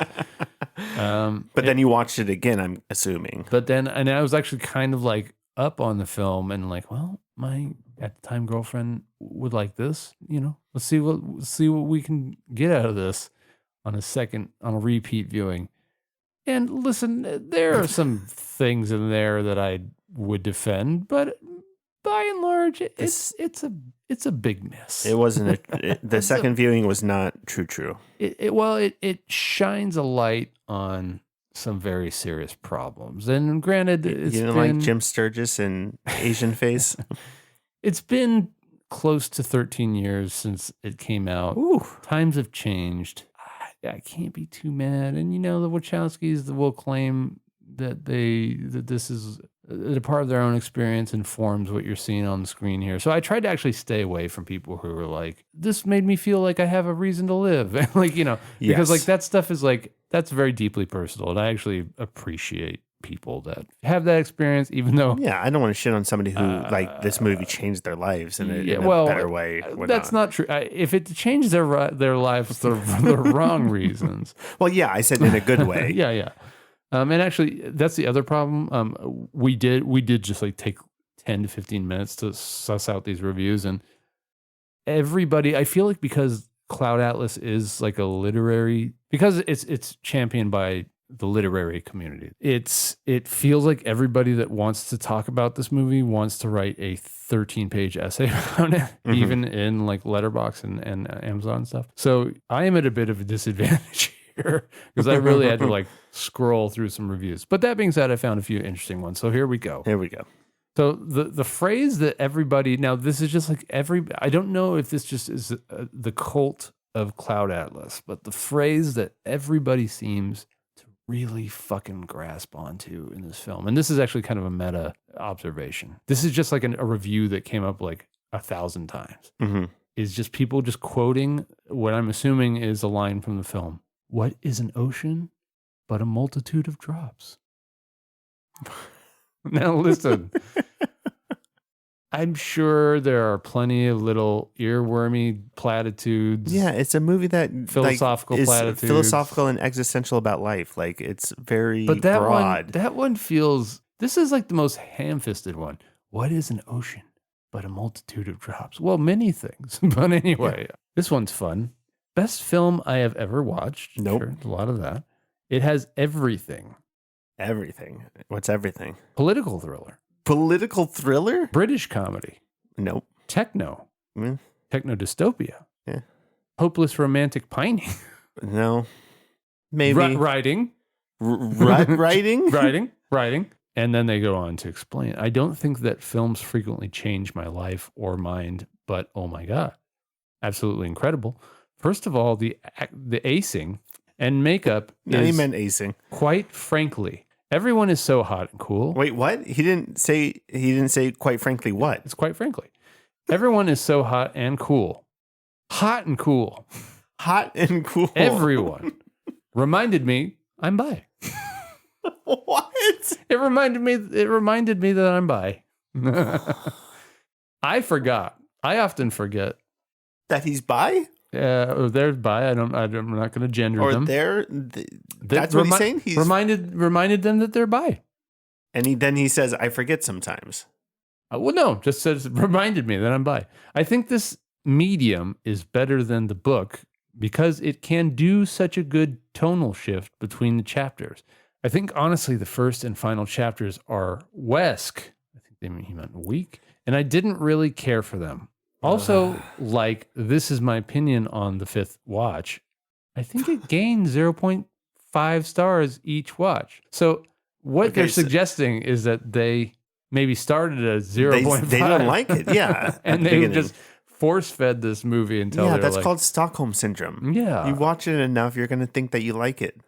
But then you watched it again, I'm assuming. But then, and I was actually kind of like up on the film and like, well, my at the time girlfriend would like this. Let's see what we can get out of this on a repeat viewing. And listen, there are some things in there that I would defend, but by and large, it's a big miss. It wasn't the second viewing was not true. It shines a light on some very serious problems. And granted, you didn't like Jim Sturgis and Asian Face. It's been close to 13 years since it came out. Ooh. Times have changed. I can't be too mad. And the Wachowskis will claim that this is a part of their own experience informs what you're seeing on the screen here. So I tried to actually stay away from people who were like, this made me feel like I have a reason to live. Because like that stuff is like, that's very deeply personal. And I actually appreciate people that have that experience, even though I don't want to shit on somebody who like this movie changed their lives in a better way. That's not true. If it changed their lives for the wrong reasons. Well, yeah, I said in a good way. Yeah. And actually, that's the other problem. We did just like take 10 to 15 minutes to suss out these reviews, and everybody, I feel like because Cloud Atlas is like a literary, because it's championed by the literary community. It feels like everybody that wants to talk about this movie wants to write a 13-page essay about it, even in like Letterboxd and Amazon stuff. So I am at a bit of a disadvantage here because I really had to like scroll through some reviews. But that being said, I found a few interesting ones. So here we go. So the phrase that everybody, now this is just like I don't know if this just is the cult of Cloud Atlas, but the phrase that everybody seems really fucking grasp onto in this film. And this is actually kind of a meta observation. This is just like a review that came up like 1,000 times. Is just people just quoting what I'm assuming is a line from the film. What is an ocean but a multitude of drops? Now listen, I'm sure there are plenty of little earwormy platitudes. Yeah, it's a movie that philosophical is platitudes, philosophical and existential about life. Like it's very that broad. That one feels. This is like the most ham-fisted one. What is an ocean but a multitude of drops? Well, many things. But anyway, This one's fun. Best film I have ever watched. Nope. Sure, a lot of that. It has everything. Everything. What's everything? Political thriller. Political thriller? British comedy. Nope. Techno. Mm, Techno dystopia. Yeah. Hopeless romantic pining. No. Maybe. Writing. Writing? Writing. And then they go on to explain. I don't think that films frequently change my life or mind, but oh my God, absolutely incredible. First of all, the acing and makeup No, he is, meant acing. quite frankly, everyone is so hot and cool. Wait, what? He didn't say quite frankly what? It's quite frankly. Everyone is so hot and cool. Hot and cool. Hot and cool. Everyone. Reminded me I'm bi. What? It reminded me that I'm bi. I forgot. I often forget. That he's bi? They're bi. I'm not going to gender Or them. that's what he's saying? He's reminded them that they're bi. And then he says, I forget sometimes. Well, no, just says reminded me that I'm bi. I think this medium is better than the book because it can do such a good tonal shift between the chapters. I think honestly, the first and final chapters are Wesk. I think he meant weak, and I didn't really care for them. Also, like this is my opinion on the fifth watch. I think it gained 0.5 stars each watch. So what they're suggesting is that they maybe started at 0.5. They don't like it, yeah. And they just force-fed this movie until they're that's like, called Stockholm Syndrome. Yeah. You watch it enough, you're going to think that you like it.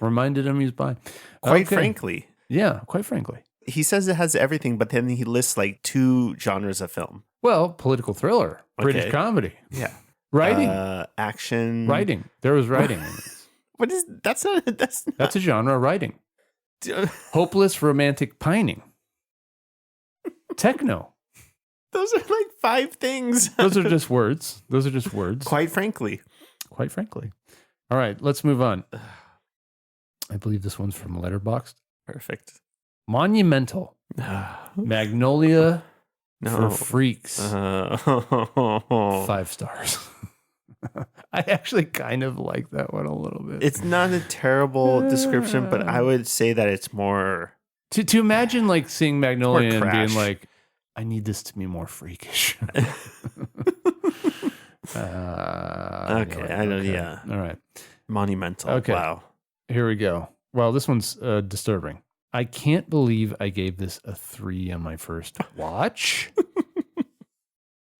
Reminded him he's bi. Quite frankly. Yeah, quite frankly. He says it has everything, but then he lists like 2 genres of film. Well, political thriller, British comedy. Yeah. Writing. Action. Writing. There was writing in this. What is that's a genre, writing. Hopeless romantic pining. Techno. Those are like 5 things. Those are just words. Quite frankly. All right, let's move on. I believe this one's from Letterboxd. Perfect. Monumental. Magnolia for freaks. 5 stars. I actually kind of like that one a little bit. It's not a terrible description, but I would say that it's more to imagine like seeing Magnolia and crash. being like, I need this to be more freakish. Yeah. All right. Monumental. Okay. Wow. Here we go. Well, this one's disturbing. I can't believe I gave this a 3 on my first watch.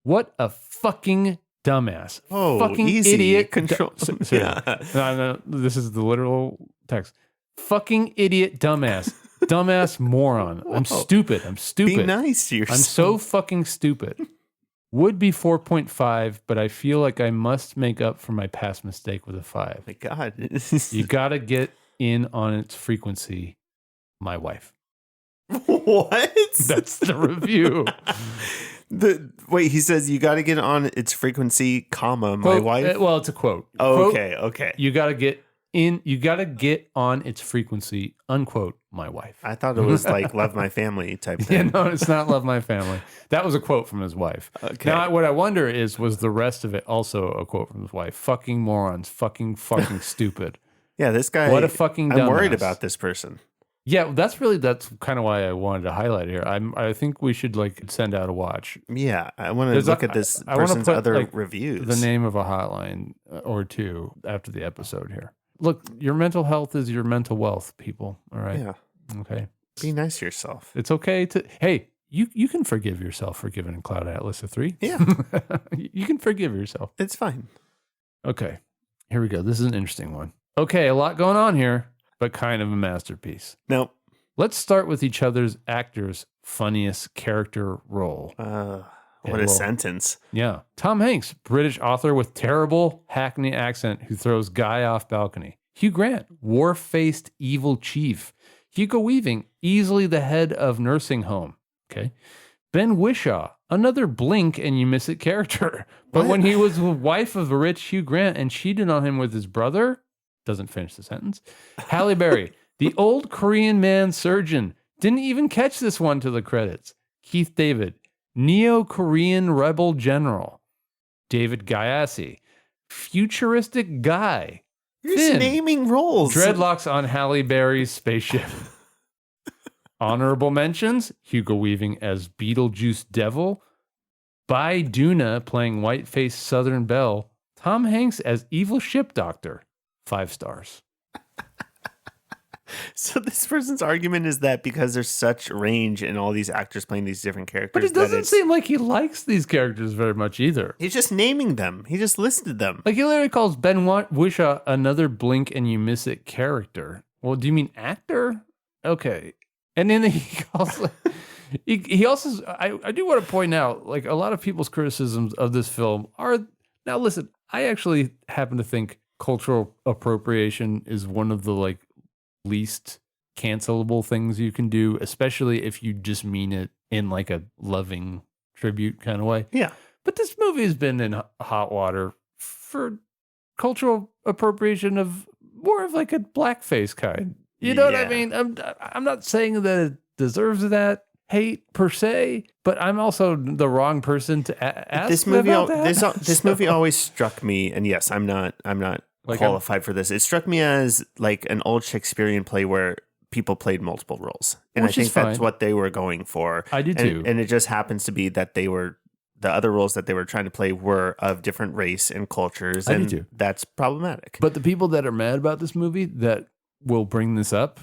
What a fucking dumbass. Oh, fucking easy. idiot. Control. No, this is the literal text. Fucking idiot dumbass. Dumbass moron. I'm stupid. Be nice to yourself. I'm so fucking stupid. Would be 4.5, but I feel like I must make up for my past mistake with a 5. My God. You gotta get in on its frequency, my wife. What? That's the review. Wait, he says you got to get on its frequency, comma, my Quote, wife. well, it's a quote. Oh, Quote, okay. You gotta get in. You gotta get on its frequency. Unquote. My wife. I thought it was like love my family type Yeah, thing. no, it's not love my family. That was a quote from his wife. Okay. Now, what I wonder is, was the rest of it also a quote from his wife? Fucking morons. Fucking stupid. Yeah, this guy. What a fucking dumbass. I'm worried about this person. Yeah, that's kind of why I wanted to highlight it here. I think we should like send out a watch. Yeah, I want to look at this person's put, other like, reviews. The name of a hotline or 2 after the episode here. Look, your mental health is your mental wealth, people. All right. Yeah. Okay. Be nice to yourself. It's okay to. Hey, you can forgive yourself for giving a Cloud Atlas a 3. Yeah. You can forgive yourself. It's fine. Okay. Here we go. This is an interesting one. Okay, a lot going on here, but kind of a masterpiece. Nope. Let's start with each other's actors' funniest character role. What a sentence. Yeah. Tom Hanks, British author with terrible Hackney accent who throws guy off balcony. Hugh Grant, war-faced evil chief. Hugo Weaving, easily the head of nursing home. Okay. Ben Whishaw, another blink and you miss it character. But when he was the wife of a rich Hugh Grant and cheated on him with his brother, doesn't finish the sentence. Halle Berry, the old Korean man surgeon. Didn't even catch this one to the credits. Keith David, Neo-Korean rebel general. David Gyasi, futuristic guy. You're just naming roles. Dreadlocks on Halle Berry's spaceship. Honorable mentions: Hugo Weaving as Beetlejuice Devil, Bai Duna playing white-faced Southern Belle, Tom Hanks as Evil Ship Doctor, 5 stars. So this person's argument is that because there's such range in all these actors playing these different characters, But it that doesn't seem like he likes these characters very much either. he's just naming them. He just listed them. Like he literally calls Ben Whishaw another blink and you miss it character. Well, do you mean actor? Okay. And then he also, he also, I do want to point out, like a lot of people's criticisms of this film are, now listen, I actually happen to think cultural appropriation is one of the like least cancelable things you can do, especially if you just mean it in like a loving tribute kind of way. Yeah. But this movie has been in hot water for cultural appropriation of more of like a blackface kind. You know what I Yeah. mean? I'm not saying that it deserves that hate per se, but I'm also the wrong person to ask This movie, about that. this movie always struck me, and yes, I'm not Like, qualified for this. It struck me as like an old Shakespearean play where people played multiple roles, and Which I is think that's fine. what they were going for. I do too. And it just happens to be that they were the other roles that they were trying to play were of different race and cultures, I do and too. that's problematic. But the people that are mad about this movie that will bring this up,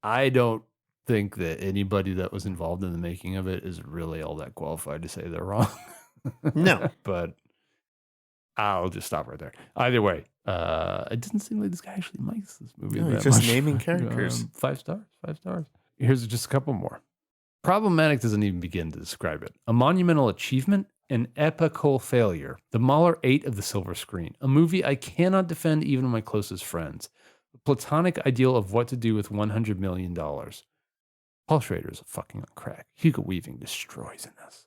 I don't think that anybody that was involved in the making of it is really all that qualified to say they're wrong. No. But I'll just stop right there. Either way, it doesn't seem like this guy actually likes this movie. No, that he's just much. naming characters. 5 stars. 5 stars. Here's just a couple more. Problematic doesn't even begin to describe it. A monumental achievement, an epical failure. The Mahler 8 of the silver screen. A movie I cannot defend even my closest friends. A platonic ideal of what to do with $100 million. Paul Schrader's fucking on crack. Hugo Weaving destroys in this.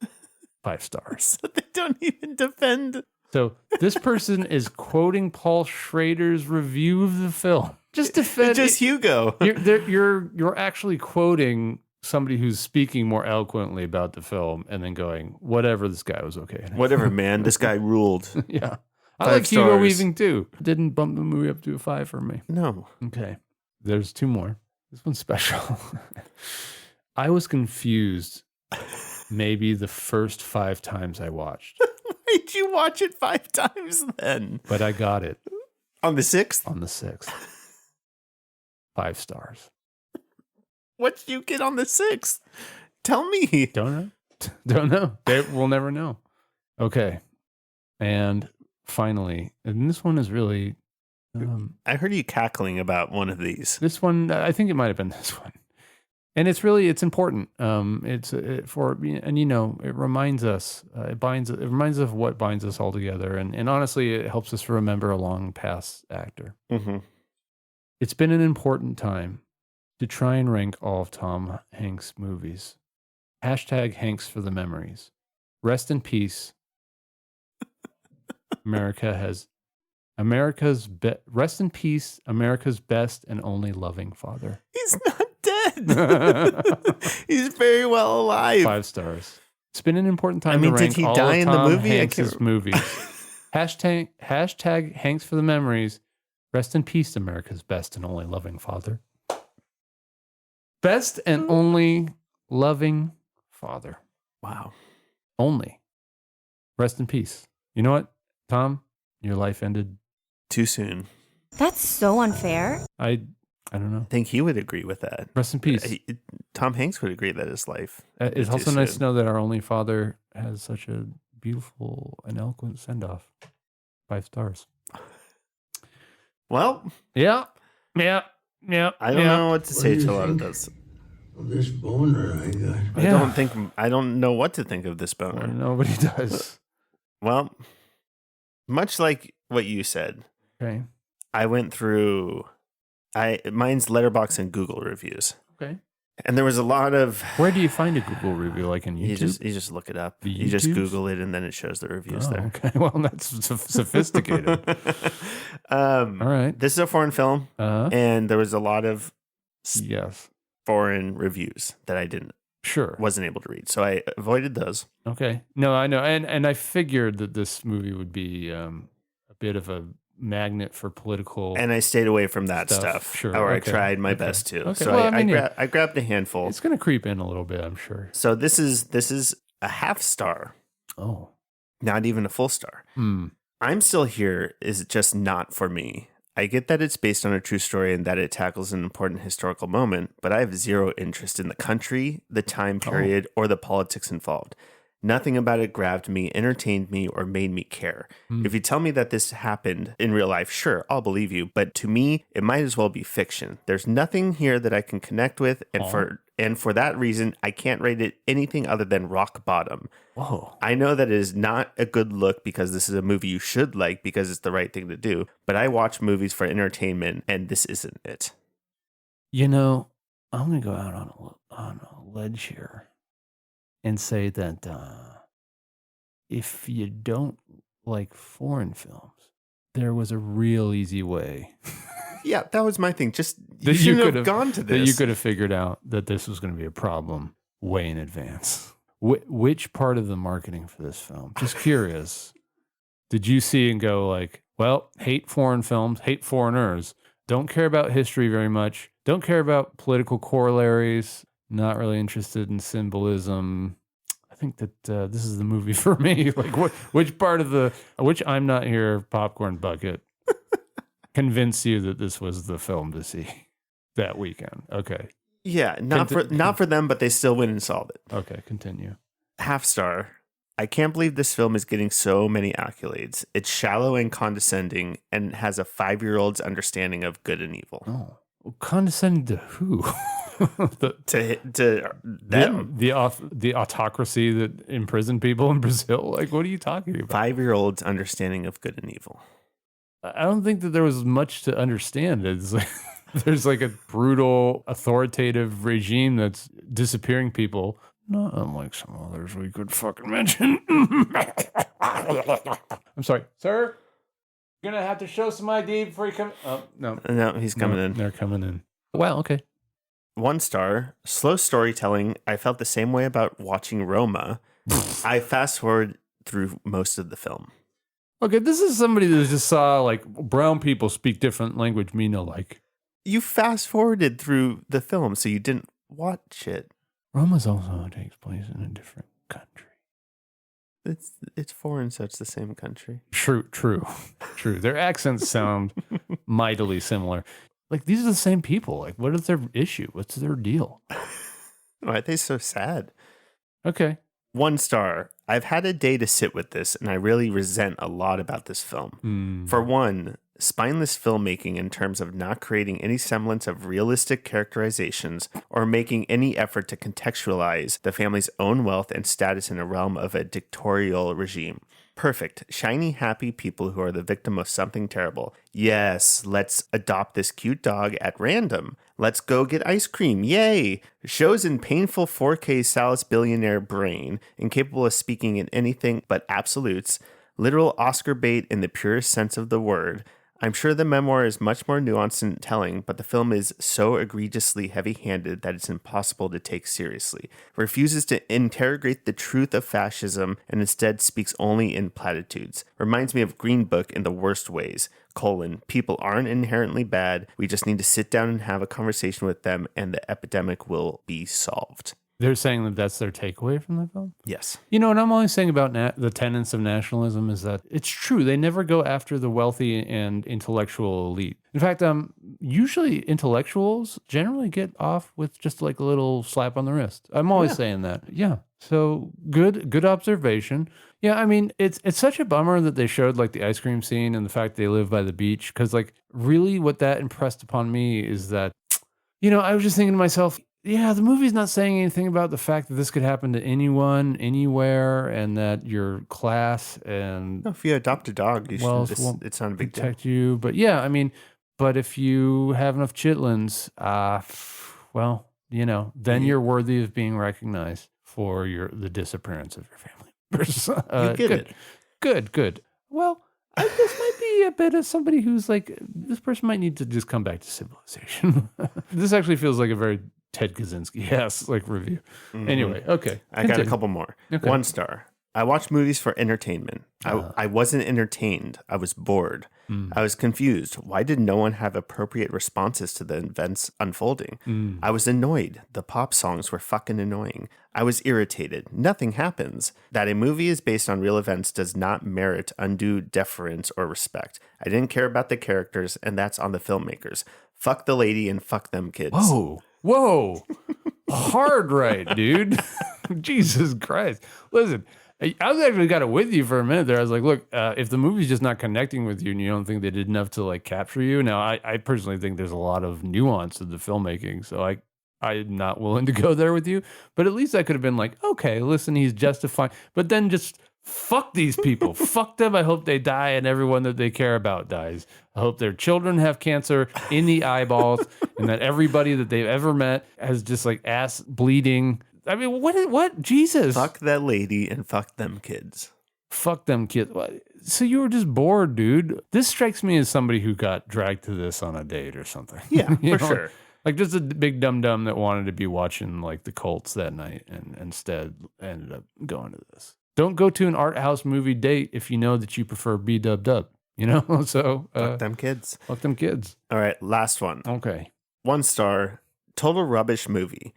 5 stars. So they don't even defend. So this person is quoting Paul Schrader's review of the film. Just defend. It's just Hugo. You're actually quoting somebody who's speaking more eloquently about the film and then going, whatever, this guy was okay. Whatever, man. This guy ruled. Yeah. I 5 like Hugo stars. Weaving too. Didn't bump the movie up to a 5 for me. No. Okay. There's 2 more. This one's special. I was confused maybe the first 5 times I watched, Why'd you watch it 5 times then? but I got it On the 6th? on the 6th. 5 stars. What'd you get on the 6th? Tell me. Don't know. Don't know. We'll never know. Okay. And finally, and this one is really, I heard you cackling about one of these. this one, I think it might have been this one. And it's important. It reminds us, it reminds us of what binds us all together. And honestly, it helps us remember a long past actor. Mm-hmm. It's been an important time to try and rank all of Tom Hanks' movies. Hashtag Hanks for the memories. Rest in peace. Rest in peace, America's best and only loving father. He's not dead. He's very well alive. 5 stars. It's been an important time I mean, to did rank he all die of in the Tom movie? I Hanks' can't- movies. Hashtag Hanks for the memories. Rest in peace, America's best and only loving father. Best and only loving father. Wow. Only. Rest in peace. You know what, Tom? Your life ended. Too soon. That's so unfair. I don't know. I think he would agree with that. Rest in peace. Tom Hanks would agree that his life. It's ended also too nice to soon. know that our only father has such a beautiful and eloquent send off. 5 stars. Well, Yeah. I don't know what to What say do you to a lot of think? those. Of this boner I got. I don't know what to think of this boner. Nobody does. Well, much like what you said, Okay. I went through mine's Letterboxd and Google reviews. Okay. And there was a lot of Where do you find a Google review? Like in YouTube? you just look it up. The You just YouTubes? Google it and then it shows the reviews Oh, there. okay. Well, that's sophisticated. All right. This is a foreign film, and there was a lot of Yes. foreign reviews that I Sure. wasn't able to read, so I avoided those. Okay. No, I know. And I figured that this movie would be a bit of a magnet for political. And I stayed away from that Stuff, stuff. sure, Or I okay, tried my okay, best to. okay. So Well, I I mean, I grabbed a handful. it's going to creep in a little bit, I'm sure. So this is a half star, Oh. not even a full star. I'm Still Here is just not for me. I get that it's based on a true story and that it tackles an important historical moment, but I have zero interest in the country, the time period, or the politics involved. Nothing about it grabbed me, entertained me, or made me care. If you tell me that this happened in real life, sure, I'll believe you. But to me, it might as well be fiction. There's nothing here that I can connect with, and for that reason, I can't rate it anything other than rock bottom. Whoa. I know that it is not a good look because this is a movie you should like because it's the right thing to do. But I watch movies for entertainment, and this isn't it. You know, I'm going to go out on a ledge here and say that if you don't like foreign films, there was a real easy way Yeah, that was my thing. Just that you shouldn't could have gone to that you this. could have figured out that this was going to be a problem way in advance. Which part of the marketing for this film? Just curious. Did you see and go like, well, hate foreign films, hate foreigners, don't care about history very much, don't care about political corollaries, not really interested in symbolism. I think that this is the movie for me. Like, which part of which I'm Not Here popcorn bucket convinced you that this was the film to see that weekend? Okay. Yeah, not for them, but they still went and saw it. Okay, continue. Half star. I can't believe this film is getting so many accolades. It's shallow and condescending and has a 5-year-old's understanding of good and evil. Oh, condescending to who? To them. The autocracy that imprisoned people in Brazil. Like, what are you talking about? 5-year-old's understanding of good and evil. I don't think that there was much to understand. It's like, there's like a brutal, authoritative regime that's disappearing people. Not unlike some others we could fucking mention. I'm sorry, sir. You're gonna have to show some ID before you come. Oh no, No, he's coming in. They're coming in. Wow. Okay. 1 star. Slow storytelling. I felt the same way about watching Roma. I fast forward through most of the film. Okay. This is somebody that just saw like brown people speak different language. Me no like. You fast forwarded through the film, so you didn't watch it. Roma's also takes place in a different country. It's foreign, so it's the same country. True. Their accents sound mightily similar. Like, these are the same people. Like, what is their issue? What's their deal? Why are they so sad? Okay. 1 star. I've had a day to sit with this, and I really resent a lot about this film. For one, spineless filmmaking in terms of not creating any semblance of realistic characterizations or making any effort to contextualize the family's own wealth and status in a realm of a dictatorial regime. Perfect. Shiny, happy people who are the victim of something terrible. Yes, let's adopt this cute dog at random. Let's go get ice cream. Yay! Shows in painful 4K Salas billionaire brain, incapable of speaking in anything but absolutes. Literal Oscar bait in the purest sense of the word. I'm sure the memoir is much more nuanced and telling, but the film is so egregiously heavy-handed that it's impossible to take seriously. It refuses to interrogate the truth of fascism and instead speaks only in platitudes. Reminds me of Green Book in the worst ways. People aren't inherently bad. We just need to sit down and have a conversation with them and the epidemic will be solved. They're saying that that's their takeaway from the film? Yes. You know, and I'm always saying about the tenets of nationalism is that it's true. They never go after the wealthy and intellectual elite. In fact, usually intellectuals generally get off with just like a little slap on the wrist. I'm always saying that. Yeah. So good observation. Yeah, I mean, it's such a bummer that they showed like the ice cream scene and the fact they live by the beach. Because like really what that impressed upon me is that, you know, I was just thinking to myself, yeah, the movie's not saying anything about the fact that this could happen to anyone, anywhere, and that your class and If you adopt a dog, it's not a big deal. protect you. But yeah, I mean, but if you have enough chitlins, well, you know, then you're worthy of being recognized for the disappearance of your family. You get it. Good. Well, this might be a bit of somebody who's like, this person might need to just come back to civilization. This actually feels like a very Ted Kaczynski, like review. Anyway, okay. I got a couple more. Okay. 1 star. I watch movies for entertainment. I wasn't entertained. I was bored. I was confused. Why did no one have appropriate responses to the events unfolding? I was annoyed. The pop songs were fucking annoying. I was irritated. Nothing happens. That a movie is based on real events does not merit undue deference or respect. I didn't care about the characters, and that's on the filmmakers. Fuck the lady and fuck them kids. Whoa. Hard right, dude. Jesus Christ. Listen, I was actually got it with you for a minute there. I was like, look, if the movie's just not connecting with you and you don't think they did enough to like capture you. Now, I personally think there's a lot of nuance to the filmmaking. So I'm not willing to go there with you. But at least I could have been like, okay, listen, he's justifying. But then just fuck these people. Fuck them. I hope they die and everyone that they care about dies. I hope their children have cancer in the eyeballs and that everybody that they've ever met has just like ass bleeding. I mean, what? Jesus. Fuck that lady and fuck them kids. Fuck them kids. What? So you were just bored, dude. This strikes me as somebody who got dragged to this on a date or something. Yeah, You for know? sure. Like just a big dum-dum that wanted to be watching like the Colts that night and instead ended up going to this. Don't go to an art house movie date if you know that you prefer B-dub-dub, you know? So Fuck them kids. fuck them kids. All right, last one. Okay. 1 star, total rubbish movie.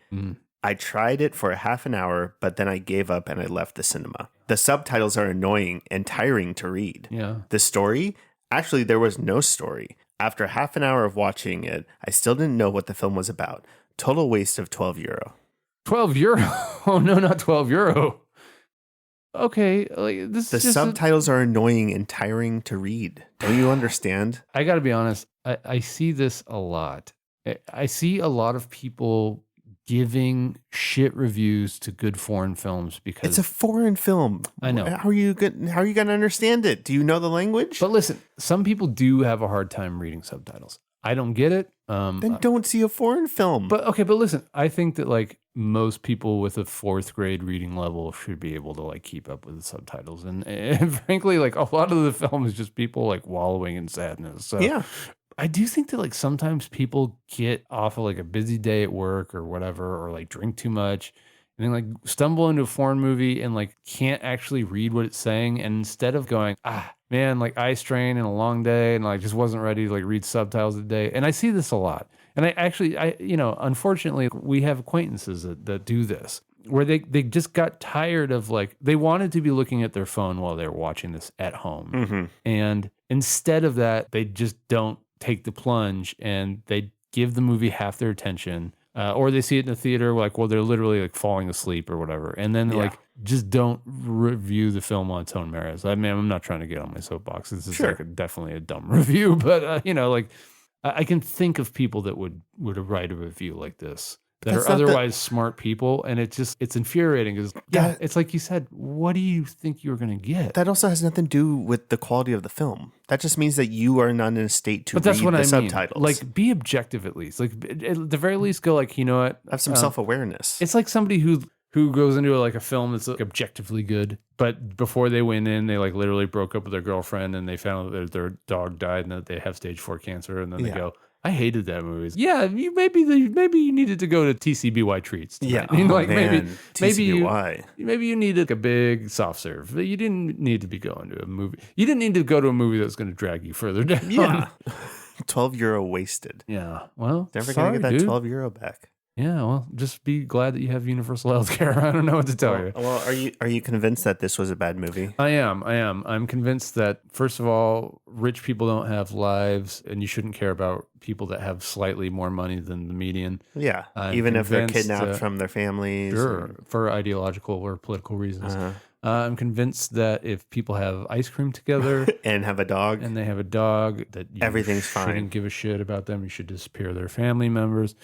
I tried it for a half an hour, but then I gave up and I left the cinema. The subtitles are annoying and tiring to read. Yeah. The story? Actually, there was no story. After half an hour of watching it, I still didn't know what the film was about. Total waste of €12. 12 euro. Oh no, not 12 euro. Okay, like this The is just subtitles are annoying and tiring to read. Don't you understand? I got to be honest. I see this a lot. I see a lot of people giving shit reviews to good foreign films because It's a foreign film. I know. How are you going to understand it? Do you know the language? But listen, some people do have a hard time reading subtitles. I don't get it. Then don't see a foreign film. But listen, I think that like most people with a 4th grade reading level should be able to like keep up with the subtitles. And frankly, like a lot of the film is just people like wallowing in sadness. So yeah. I do think that like sometimes people get off of like a busy day at work or whatever, or like drink too much and then like stumble into a foreign movie and like can't actually read what it's saying. And instead of going, man, like eye strain and a long day and like just wasn't ready to like read subtitles today. And I see this a lot. And I unfortunately we have acquaintances that do this where they just got tired of like, they wanted to be looking at their phone while they were watching this at home. Mm-hmm. And instead of that, they just don't take the plunge and they give the movie half their attention, or they see it in the theater like, well, they're literally like falling asleep or whatever, and then like just don't review the film on its own merits. I mean, I'm not trying to get on my soapbox. This is like definitely a dumb review, but like I can think of people that would write a review like this that are otherwise smart people, and it's infuriating because it's like you said, what do you think you're going to get? That also has nothing to do with the quality of the film. That just means that you are not in a state to But that's read what the I mean. subtitles. Like, be objective at least. Like, at the very least, go like, you know what? Have some self-awareness. It's like somebody who goes into like a film that's like objectively good, but before they went in, they like literally broke up with their girlfriend and they found out that their dog died and that they have stage 4 cancer, and then they go, I hated that movie. Yeah, maybe you needed to go to TCBY treats tonight. Yeah, like maybe TCBY. maybe you needed a big soft serve. You didn't need to be going to a movie. You didn't need to go to a movie that was going to drag you further down. Yeah, €12 wasted. Yeah. Well, Never sorry, gonna get that dude. €12 back. Yeah. Well, just be glad that you have universal health care. I don't know what to tell you. Well, are you convinced that this was a bad movie? I am. I'm convinced that, first of all, rich people don't have lives, and you shouldn't care about people that have slightly more money than the median. Yeah, I'm even if they're convinced, kidnapped from their families. Sure, for ideological or political reasons. I'm convinced that if people have ice cream together and have a dog, and they have a dog, that you everything's shouldn't fine. give a shit about them. You should disappear their family members.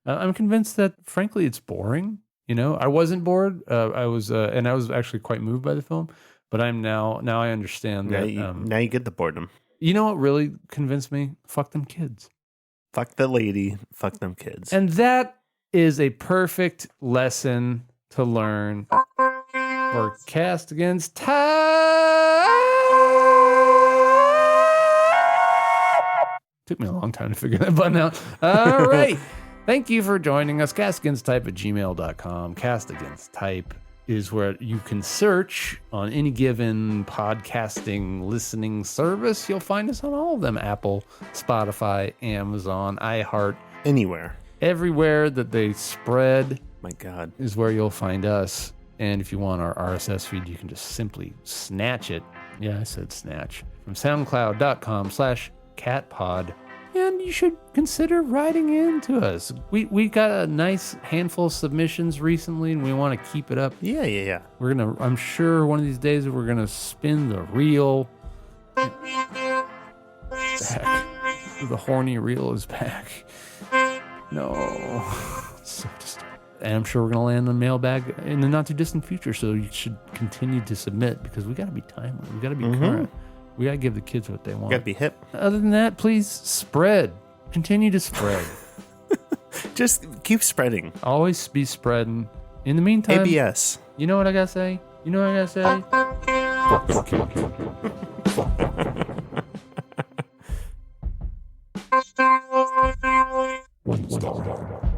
I'm convinced that, frankly, it's boring. You know, I wasn't bored. I was actually quite moved by the film. But I'm now I understand that. Now you get the boredom. You know what really convinced me? Fuck them kids. Fuck the lady. Fuck them kids. And that is a perfect lesson to learn for Cast Against Type. Took me a long time to figure that button out. All right. Thank you for joining us. Castagainsttype@gmail.com. Cast Against Type. is where you can search on any given podcasting listening service. You'll find us on all of them: Apple, Spotify, Amazon, iHeart, Anywhere. everywhere that they spread My God. is where you'll find us. And if you want our RSS feed, you can just simply snatch it. Yeah, I said snatch. From soundcloud.com/catpod. And you should consider writing into us. We got a nice handful of submissions recently, and we want to keep it up. Yeah. I'm sure one of these days we're gonna spin the reel. Back. The horny reel is back. No. It's so disturbing. And I'm sure we're going to land in the mailbag in the not too distant future. So you should continue to submit because we got to be timely. We got to be current. We got to give the kids what they want. Got to be hip. Other than that, please spread. Continue to spread. Just keep spreading. Always be spreading. In the meantime, ABS. You know what I got to say? You know what I got to say? Stop.